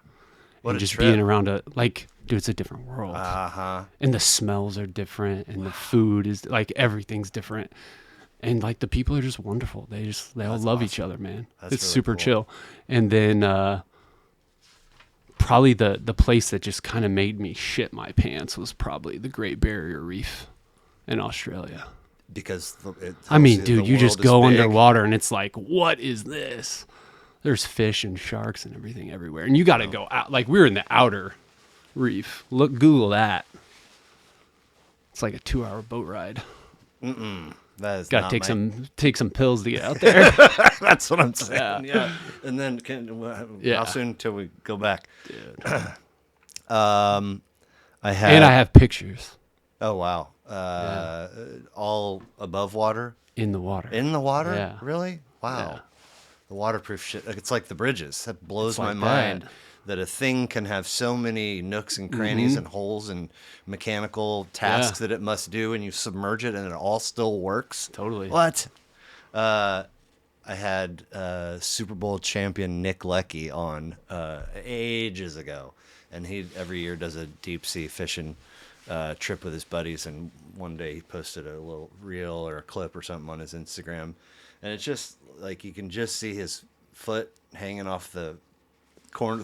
Speaker 1: What
Speaker 2: and
Speaker 1: a
Speaker 2: just
Speaker 1: trip.
Speaker 2: being around dude, it's a different world.
Speaker 1: Uh-huh.
Speaker 2: And the smells are different, and the food is like, everything's different. And like the people are just wonderful. They all love each other, man.
Speaker 1: That's
Speaker 2: it's
Speaker 1: really
Speaker 2: super
Speaker 1: cool.
Speaker 2: chill. And then probably the place that just kind of made me shit my pants was probably the Great Barrier Reef in Australia.
Speaker 1: Because
Speaker 2: dude, you just go underwater and it's like, what is this? There's fish and sharks and everything everywhere. And you got to go out. Like, we were in the outer reef. Google that. It's like a 2-hour boat ride.
Speaker 1: That is
Speaker 2: got to take some pills to get out there.
Speaker 1: That's what I'm saying. Yeah. And then how soon until we go back?
Speaker 2: Dude.
Speaker 1: I
Speaker 2: have pictures.
Speaker 1: Oh wow. All above water?
Speaker 2: In the water.
Speaker 1: In the water?
Speaker 2: Yeah.
Speaker 1: Really? Wow.
Speaker 2: Yeah.
Speaker 1: The waterproof shit. It's like the bridges. That blows my
Speaker 2: like
Speaker 1: mind.
Speaker 2: that.
Speaker 1: That a thing can have so many nooks and crannies and holes and mechanical tasks that it must do, and you submerge it and it all still works.
Speaker 2: Totally.
Speaker 1: What? I had Super Bowl champion Nick Leckey on ages ago, and he every year does a deep sea fishing trip with his buddies, and one day he posted a little reel or a clip or something on his Instagram, and it's just like you can just see his foot hanging off the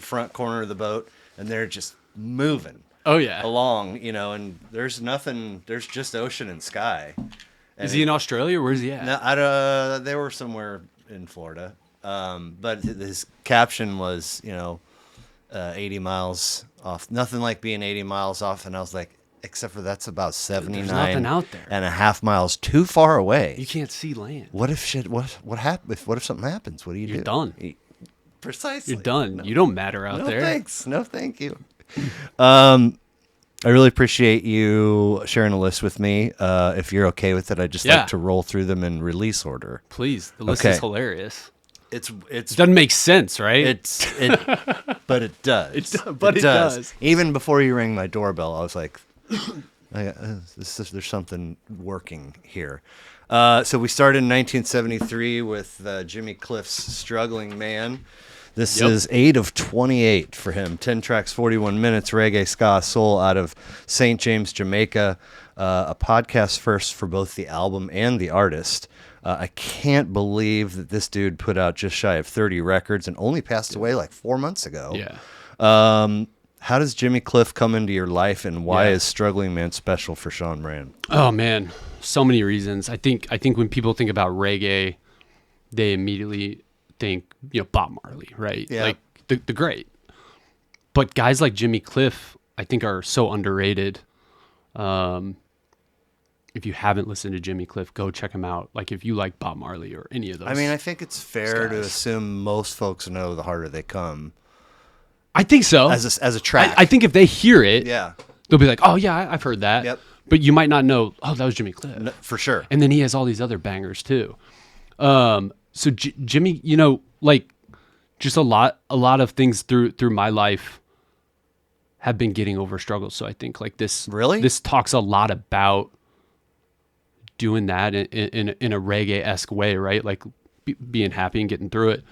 Speaker 1: front corner of the boat, and they're just moving along, and there's nothing, there's just ocean and sky. And
Speaker 2: is he in Australia? Where's he at?
Speaker 1: No, they were somewhere in Florida, but his caption was 80 miles off, nothing like being 80 miles off, and I was like, except for that's about 79
Speaker 2: out there.
Speaker 1: and a half miles too far away.
Speaker 2: You can't see land.
Speaker 1: What if what if something happens? What do you do?
Speaker 2: You're done.
Speaker 1: Precisely.
Speaker 2: You're done.
Speaker 1: No.
Speaker 2: You don't matter out there.
Speaker 1: No thanks. No thank you. I I really appreciate you sharing a list with me. If you're okay with it, I'd just like to roll through them in release order.
Speaker 2: Please. The list is hilarious.
Speaker 1: It
Speaker 2: doesn't make sense, right?
Speaker 1: But it does.
Speaker 2: It does.
Speaker 1: Even before you rang my doorbell, I was like, there's something working here. So we started in 1973 with Jimmy Cliff's Struggling Man. This is 8 of 28 for him. 10 tracks, 41 minutes, reggae, ska, soul out of St. James, Jamaica. A podcast first for both the album and the artist. I can't believe that this dude put out just shy of 30 records and only passed away like 4 months ago.
Speaker 2: Yeah.
Speaker 1: How does Jimmy Cliff come into your life, and why is Struggling Man special for Sean Moran?
Speaker 2: Oh man, so many reasons. I think when people think about reggae, they immediately think, Bob Marley, right?
Speaker 1: Yeah.
Speaker 2: Like the great. But guys like Jimmy Cliff, I think, are so underrated. If you haven't listened to Jimmy Cliff, go check him out. Like if you like Bob Marley or any of those.
Speaker 1: I mean, I think it's fair to assume most folks know The Harder They Come.
Speaker 2: I think so.
Speaker 1: As a track.
Speaker 2: I think if they hear it,
Speaker 1: yeah,
Speaker 2: they'll be like, oh yeah, I've heard that.
Speaker 1: Yep.
Speaker 2: But you might not know, oh, that was Jimmy Cliff.
Speaker 1: No, for sure.
Speaker 2: And then he has all these other bangers too. So Jimmy, like just a lot of things through my life have been getting over struggles. So I think like this talks a lot about doing that in a reggae-esque way, right? Like being happy and getting through it.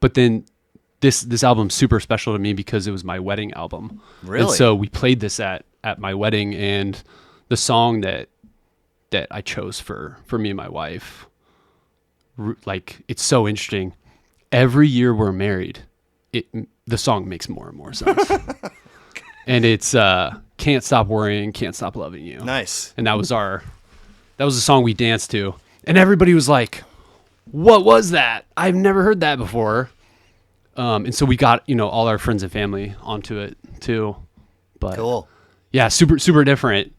Speaker 2: But then this album's super special to me because it was my wedding album.
Speaker 1: Really?
Speaker 2: And so we played this at my wedding, and the song that I chose for me and my wife, like, it's so interesting. Every year we're married, the song makes more and more sense. And it's Can't Stop Worrying, Can't Stop Loving You.
Speaker 1: Nice.
Speaker 2: And that was the song we danced to. And everybody was like, what was that? I've never heard that before. And so we got, all our friends and family onto it too. But
Speaker 1: cool.
Speaker 2: Yeah, super, super different.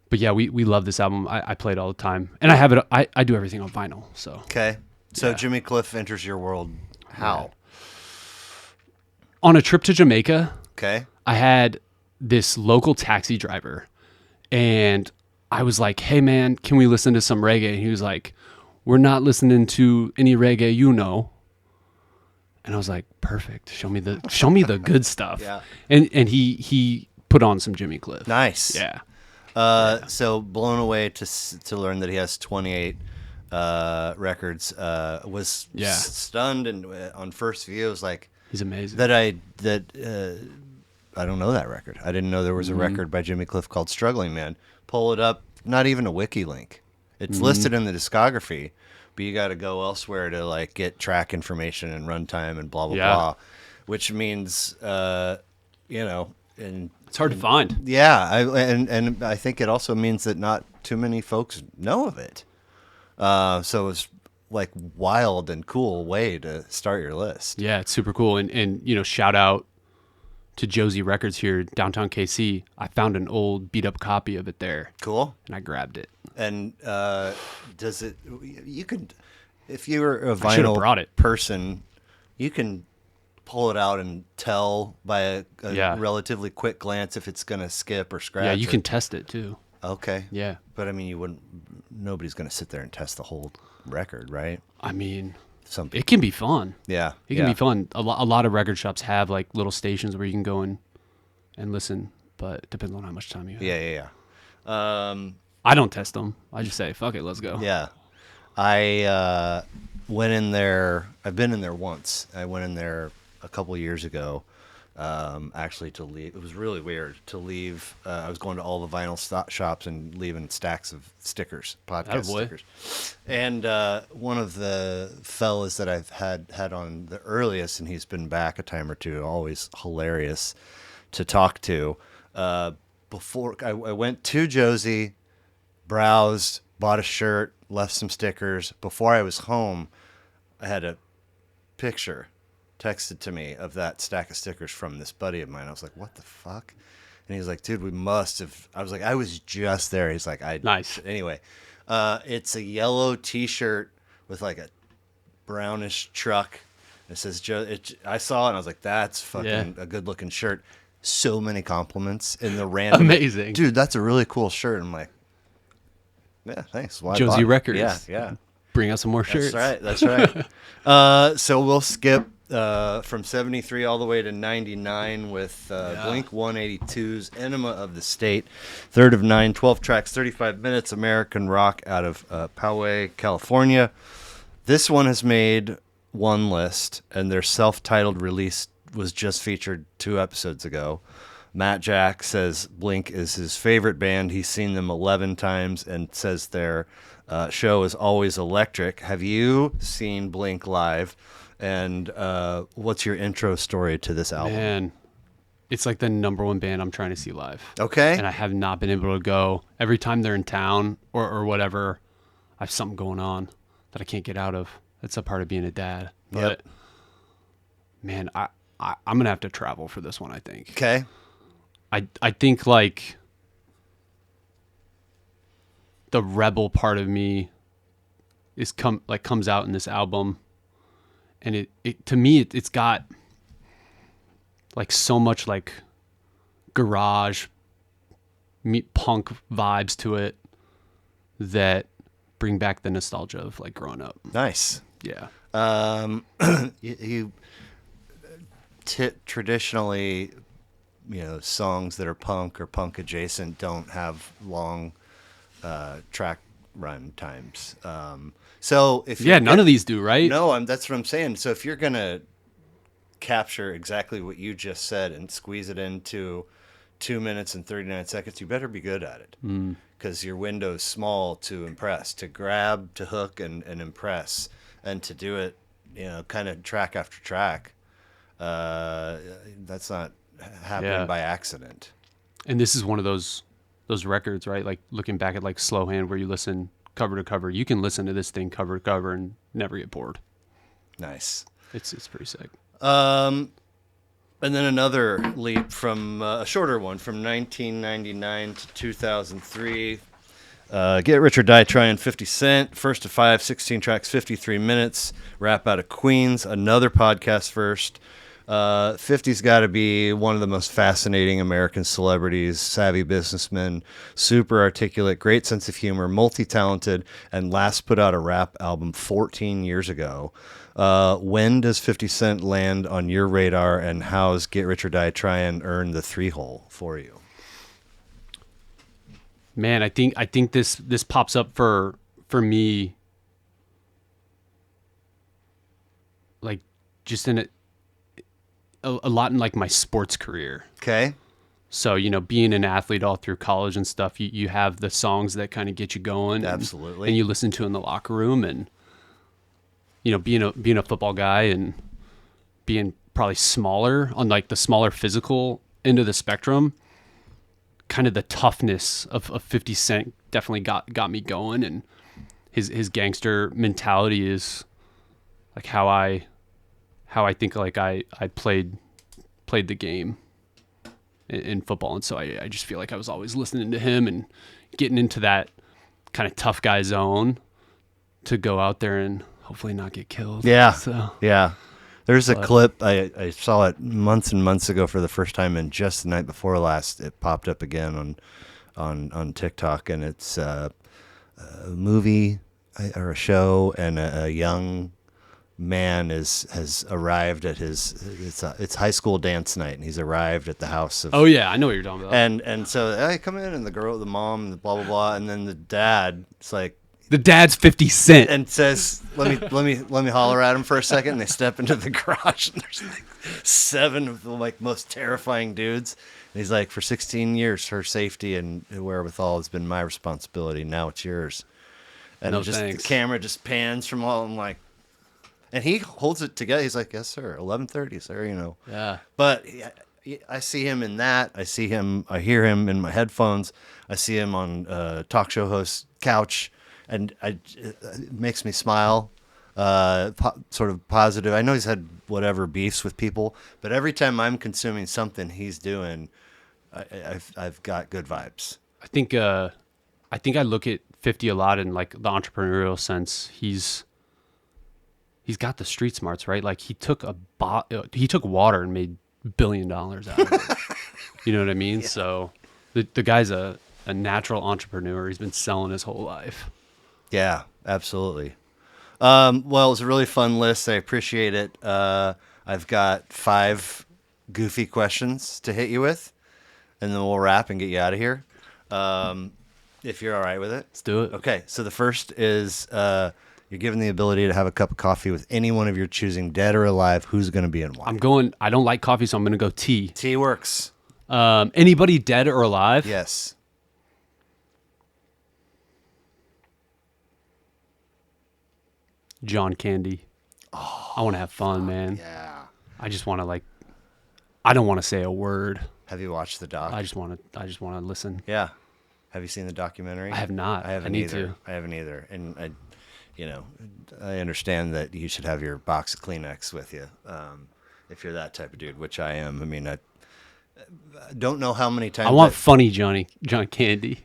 Speaker 2: But yeah, we love this album. I play it all the time. And I have it, I do everything on vinyl. So.
Speaker 1: Okay. So Jimmy Cliff enters your world how?
Speaker 2: On a trip to Jamaica.
Speaker 1: Okay.
Speaker 2: I had this local taxi driver, and I was like, hey man, can we listen to some reggae? And he was like, we're not listening to any reggae, And I was like, perfect. Show me the good stuff.
Speaker 1: Yeah.
Speaker 2: And he put on some Jimmy Cliff.
Speaker 1: Nice.
Speaker 2: Yeah.
Speaker 1: So blown away to learn that he has 28 records. Was stunned, and on first view, it was like,
Speaker 2: he's amazing.
Speaker 1: I don't know that record. I didn't know there was a record by Jimmy Cliff called Struggling Man. Pull it up. Not even a wiki link. It's listed in the discography, but you got to go elsewhere to like get track information and runtime and blah blah blah, which means and
Speaker 2: it's hard to find.
Speaker 1: Yeah, and I think it also means that not too many folks know of it. So it's like wild and cool way to start your list.
Speaker 2: Yeah, it's super cool. And shout out to Josie Records here, downtown KC. I found an old beat up copy of it there.
Speaker 1: Cool.
Speaker 2: And I grabbed it.
Speaker 1: And does it? You could, if you were a vinyl person, you can pull it out and tell by a relatively quick glance if it's gonna skip or scratch.
Speaker 2: Yeah, you can test it too.
Speaker 1: Okay.
Speaker 2: Yeah.
Speaker 1: But I mean, nobody's gonna sit there and test the whole record, right?
Speaker 2: I mean, it can be fun.
Speaker 1: Yeah.
Speaker 2: It can be fun. A lot of record shops have like little stations where you can go and listen, but it depends on how much time you have.
Speaker 1: Yeah.
Speaker 2: I don't test them. I just say, fuck it, let's go.
Speaker 1: Yeah. I went in there. I've been in there once. I went in there a couple years ago, actually, to leave. It was really weird to leave. I was going to all the vinyl shops and leaving stacks of stickers, podcast stickers. And one of the fellas that I've had on the earliest, and he's been back a time or two, always hilarious to talk to. Before I went to Josie, browsed, bought a shirt, left some stickers. Before I was home, I had a picture texted to me of that stack of stickers from this buddy of mine. I was like, what the fuck? And he was like, dude, we must have. I was like, I was just there. He's like, nice. Anyway, it's a yellow T-shirt with like a brownish truck. It says Joe. I saw it and I was like, that's fucking a good looking shirt. so many compliments in the random.
Speaker 2: Amazing.
Speaker 1: Dude, that's a really cool shirt. I'm like, yeah, thanks. Well, I bought
Speaker 2: Josie
Speaker 1: it.
Speaker 2: Records.
Speaker 1: Yeah.
Speaker 2: Bring out some more shirts.
Speaker 1: That's right. So we'll skip from 73 all the way to 99 with Blink 182's Enema of the State. Third of 9, 12 tracks, 35 minutes, American rock out of Poway, California. This one has made one list, and their self-titled release was just featured 2 episodes ago. Matt Jack says Blink is his favorite band. He's seen them 11 times and says their show is always electric. Have you seen Blink live? And what's your intro story to this album?
Speaker 2: Man, it's like the number one band I'm trying to see live.
Speaker 1: Okay.
Speaker 2: And I have not been able to go. Every time they're in town or whatever, I have something going on that I can't get out of. It's a part of being a dad. But, man, I'm going to have to travel for this one, I think.
Speaker 1: Okay.
Speaker 2: I think, like, the rebel part of me comes out in this album. And it to me, it's got, like, so much, like, garage, punk vibes to it that bring back the nostalgia of, like, growing up.
Speaker 1: Nice.
Speaker 2: Yeah.
Speaker 1: You traditionally, songs that are punk or punk adjacent don't have long track run times. So if
Speaker 2: none of these do, right?
Speaker 1: No, that's what I'm saying. So if you're gonna capture exactly what you just said and squeeze it into 2 minutes and 39 seconds, you better be good at it, because your window's small to impress, to grab, to hook, and impress, and to do it, kind of track after track. That's not happening by accident.
Speaker 2: And this is one of those records, right? Like, looking back at, like, Slowhand, where you listen cover to cover, you can listen to this thing cover to cover and never get bored.
Speaker 1: Nice.
Speaker 2: It's pretty sick.
Speaker 1: And then another leap from a shorter one from 1999 to 2003. Get Rich or Die Trying, 50 Cent. First of 5, 16 tracks, 53 minutes. Rap out of Queens. Another podcast first. 50's got to be one of the most fascinating American celebrities, savvy businessman, super articulate, great sense of humor, multi-talented, and last put out a rap album 14 years ago. When does 50 Cent land on your radar, and how's Get Rich or Die Trying earn the 3-hole for you?
Speaker 2: Man, I think this pops up for me, like, just in a lot in, like, my sports career.
Speaker 1: Okay.
Speaker 2: So, being an athlete all through college and stuff, you have the songs that kind of get you going.
Speaker 1: Absolutely.
Speaker 2: And you listen to in the locker room, and, being a football guy and being probably smaller on, like, the smaller physical end of the spectrum, kind of the toughness of 50 Cent definitely got me going. And his gangster mentality is, like, how I think, like, I played the game in football. And so I just feel like I was always listening to him and getting into that kind of tough guy zone to go out there and hopefully not get killed.
Speaker 1: Yeah.
Speaker 2: So,
Speaker 1: yeah. There's a clip, I saw it months and months ago for the first time, and just the night before last, it popped up again on TikTok, and it's a movie or a show, and a young man has arrived at it's high school dance night, and he's arrived at the house of.
Speaker 2: Oh yeah, I know what you're talking about.
Speaker 1: And so, hey, come in, and the mom, the blah blah blah, and then the dad, it's like.
Speaker 2: The dad's 50 Cent
Speaker 1: and says, let me holler at him for a second. And they step into the garage, and there's like 7 of the, like, most terrifying dudes. And he's like, for 16 years, her safety and wherewithal has been my responsibility. Now it's yours. And the camera just pans from all. I'm like, and he holds it together. He's like, yes, sir. 11:30, sir.
Speaker 2: Yeah.
Speaker 1: But I see him in that. I hear him in my headphones. I see him on talk show host couch. And it makes me smile, sort of positive. I know he's had whatever beefs with people, but every time I'm consuming something he's doing, I've got good vibes.
Speaker 2: I think I look at 50 a lot in, like, the entrepreneurial sense. He's got the street smarts, right? Like, he took water and made $1 billion out of it. You know what I mean?
Speaker 1: Yeah.
Speaker 2: So the guy's a natural entrepreneur. He's been selling his whole life.
Speaker 1: Yeah, absolutely. Well, it was a really fun list. I appreciate it. I've got 5 goofy questions to hit you with, and then we'll wrap and get you out of here. If you're all right with it.
Speaker 2: Let's do it.
Speaker 1: Okay, so the first is you're given the ability to have a cup of coffee with anyone of your choosing, dead or alive. Who's going to be and why?
Speaker 2: I don't like coffee, so I'm going to go tea.
Speaker 1: Tea works.
Speaker 2: Anybody dead or alive?
Speaker 1: Yes.
Speaker 2: John Candy. I want to have fun, man.
Speaker 1: Yeah.
Speaker 2: I just want to I don't want to say a word.
Speaker 1: Have you watched the doc?
Speaker 2: I just want to listen.
Speaker 1: Yeah. Have you seen the documentary?
Speaker 2: I have not.
Speaker 1: I haven't
Speaker 2: need
Speaker 1: either.
Speaker 2: to.
Speaker 1: I haven't either. And I understand that you should have your box of Kleenex with you if you're that type of dude, which I am. I mean, I don't know how many times.
Speaker 2: I want funny John Candy.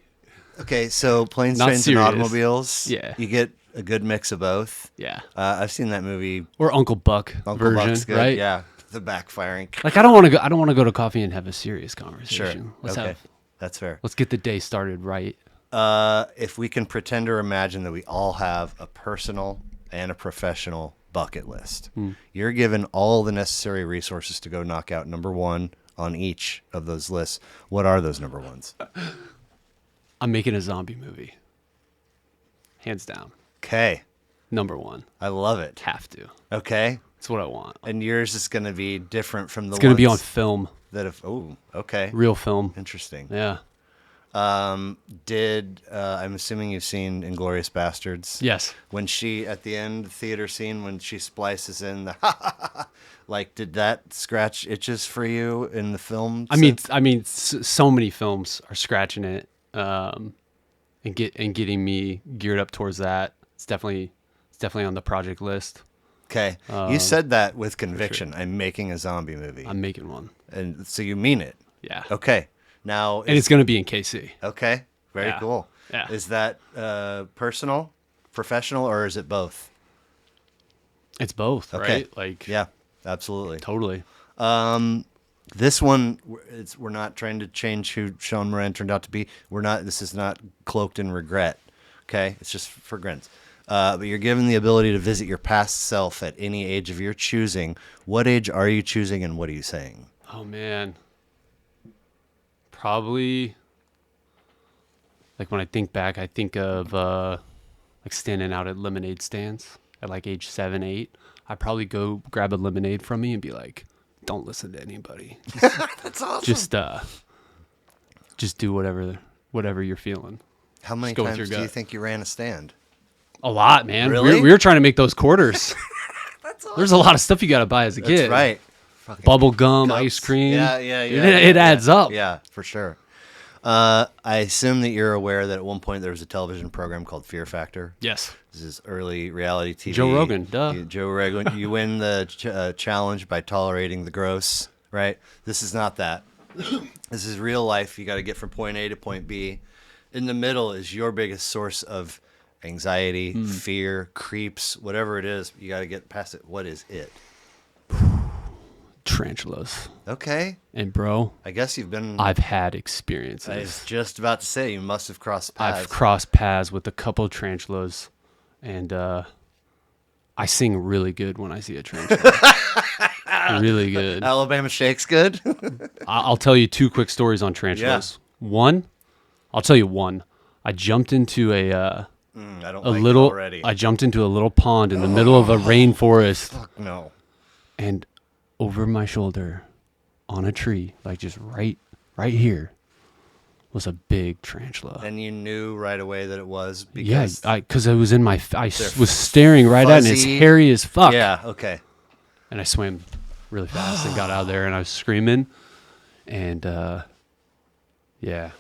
Speaker 1: Okay, so Planes,
Speaker 2: Not
Speaker 1: Trains,
Speaker 2: serious.
Speaker 1: and Automobiles.
Speaker 2: Yeah.
Speaker 1: You get a good mix of both.
Speaker 2: Yeah.
Speaker 1: I've seen that movie.
Speaker 2: Or Uncle Buck
Speaker 1: Uncle
Speaker 2: version,
Speaker 1: Buck's good.
Speaker 2: right?
Speaker 1: Yeah. The backfiring.
Speaker 2: I don't want to go. I don't want to go to coffee and have a serious conversation.
Speaker 1: Sure. That's fair.
Speaker 2: Let's get the day started right.
Speaker 1: If we can pretend or imagine that we all have a personal and a professional bucket list, you're given all the necessary resources to go knock out number 1 on each of those lists. What are those number 1s?
Speaker 2: I'm making a zombie movie. Hands down.
Speaker 1: Okay.
Speaker 2: Number 1.
Speaker 1: I love it.
Speaker 2: Have to.
Speaker 1: Okay.
Speaker 2: That's what I want.
Speaker 1: And yours is going to be different from the
Speaker 2: It's going to be on
Speaker 1: ones
Speaker 2: film.
Speaker 1: that have. Oh, okay.
Speaker 2: Real film.
Speaker 1: Interesting.
Speaker 2: Yeah.
Speaker 1: I'm assuming you've seen Inglourious Bastards?
Speaker 2: Yes.
Speaker 1: When she, at the end the theater scene, when she splices in the did that scratch itches for you in the film?
Speaker 2: So many films are scratching it, and getting me geared up towards that. It's definitely on the project list.
Speaker 1: Okay. You said that with conviction. Sure. I'm making a zombie movie.
Speaker 2: I'm making one.
Speaker 1: And so you mean it?
Speaker 2: Yeah.
Speaker 1: Okay. Now,
Speaker 2: and it's going to be in KC.
Speaker 1: Okay. Very cool.
Speaker 2: Yeah.
Speaker 1: Is that personal, professional, or is it both?
Speaker 2: It's both,
Speaker 1: okay.
Speaker 2: Right?
Speaker 1: Yeah, absolutely.
Speaker 2: Totally.
Speaker 1: This one, we're not trying to change who Sean Moran turned out to be. This is not cloaked in regret. Okay. It's just for grins. But you're given the ability to visit your past self at any age of your choosing. What age are you choosing, and what are you saying?
Speaker 2: Oh, man. Probably, when I think back, I think of standing out at lemonade stands at age 7, 8. I'd probably go grab a lemonade from me and be like, don't listen to anybody.
Speaker 1: That's awesome.
Speaker 2: Just do whatever you're feeling.
Speaker 1: How many times do you think you ran a stand?
Speaker 2: A lot, man.
Speaker 1: Really?
Speaker 2: We were trying to make those quarters.
Speaker 1: That's awesome.
Speaker 2: There's a lot of stuff you got to buy as a kid.
Speaker 1: That's right.
Speaker 2: Bubble gum,
Speaker 1: cups.
Speaker 2: ice cream.
Speaker 1: Yeah.
Speaker 2: It adds up.
Speaker 1: Yeah, for sure. I assume that you're aware that at one point there was a television program called Fear Factor.
Speaker 2: Yes.
Speaker 1: This is early reality TV.
Speaker 2: Joe Rogan, duh.
Speaker 1: Joe Rogan. You win the challenge by tolerating the gross, right? This is not that. This is real life. You got to get from point A to point B. In the middle is your biggest source of anxiety, fear, creeps, whatever it is. You got to get past it. What is it?
Speaker 2: Tarantulas.
Speaker 1: Okay.
Speaker 2: And bro,
Speaker 1: I guess you've been.
Speaker 2: I've had experiences.
Speaker 1: I was just about to say you must have crossed paths.
Speaker 2: I've crossed paths with a couple of tarantulas, and I sing really good when I see a tarantula. Really good.
Speaker 1: Alabama Shake's good.
Speaker 2: I'll tell you 2 quick stories on tarantulas.
Speaker 1: Yeah.
Speaker 2: One, I'll tell you one. I jumped into I jumped into a little pond in the middle of a rainforest.
Speaker 1: Fuck no.
Speaker 2: And over my shoulder, on a tree, just right here, was a big tarantula.
Speaker 1: And you knew right away that it was because
Speaker 2: because I was in my, I was staring right at it, and it's hairy as fuck.
Speaker 1: Yeah, okay.
Speaker 2: And I swam really fast and got out of there, and I was screaming, and yeah,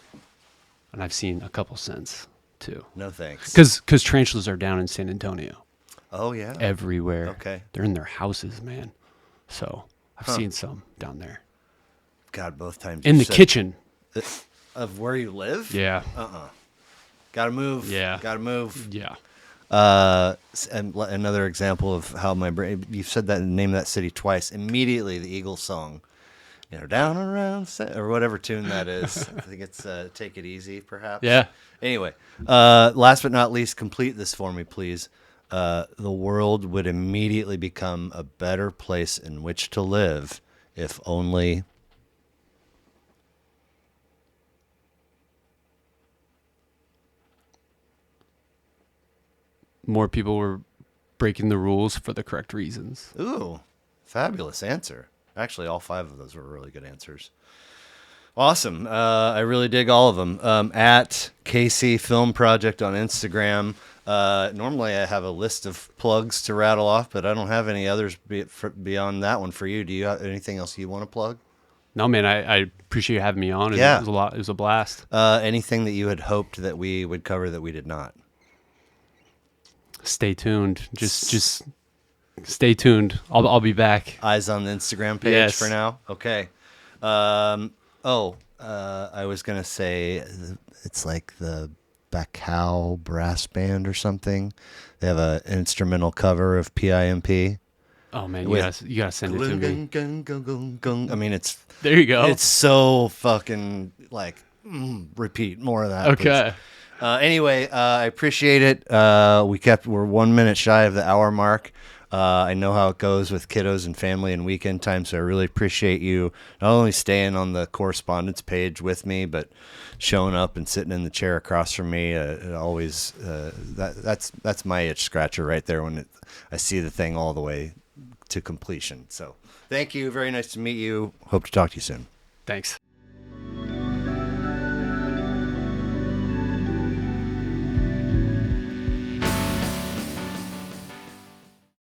Speaker 2: and I've seen a couple since too.
Speaker 1: No thanks.
Speaker 2: Because tarantulas are down in San Antonio.
Speaker 1: Oh yeah.
Speaker 2: Everywhere.
Speaker 1: Okay.
Speaker 2: They're in their houses, man. So I've seen some down there.
Speaker 1: God, both times.
Speaker 2: In the kitchen.
Speaker 1: Of where you live?
Speaker 2: Yeah.
Speaker 1: Gotta move.
Speaker 2: Yeah.
Speaker 1: Gotta move.
Speaker 2: Yeah.
Speaker 1: And another example of how my brain, you've said that name of that city twice. Immediately the Eagles song Down around or whatever tune that is. I think it's Take It Easy, perhaps.
Speaker 2: Yeah.
Speaker 1: Anyway, last but not least, complete this for me, please. The world would immediately become a better place in which to live if only.
Speaker 2: More people were breaking the rules for the correct reasons.
Speaker 1: Ooh, fabulous answer. Actually, all 5 of those were really good answers. Awesome. I really dig all of them. At KC Film Project on Instagram. Normally I have a list of plugs to rattle off, but I don't have any others beyond that one for you. Do you have anything else you want to plug?
Speaker 2: No, man, I appreciate you having me on.
Speaker 1: Yeah.
Speaker 2: It was a lot. It was a blast.
Speaker 1: Anything that you had hoped that we would cover that we did not?
Speaker 2: Stay tuned. Just stay tuned. I'll be back.
Speaker 1: Eyes on the Instagram page
Speaker 2: Yes.
Speaker 1: for now. Okay. I was gonna say it's like the Bacao Brass Band or something. They have an instrumental cover of PIMP.
Speaker 2: Oh man, you gotta send it to me.
Speaker 1: I mean, it's
Speaker 2: There you go.
Speaker 1: It's so fucking like repeat more of that.
Speaker 2: Okay.
Speaker 1: Please. Anyway, I appreciate it. We're 1 minute shy of the hour mark. I know how it goes with kiddos and family and weekend time, so I really appreciate you not only staying on the correspondence page with me, but showing up and sitting in the chair across from me. It always that's my itch scratcher right there when I see the thing all the way to completion. So thank you. Very nice to meet you. Hope to talk to you soon.
Speaker 2: Thanks.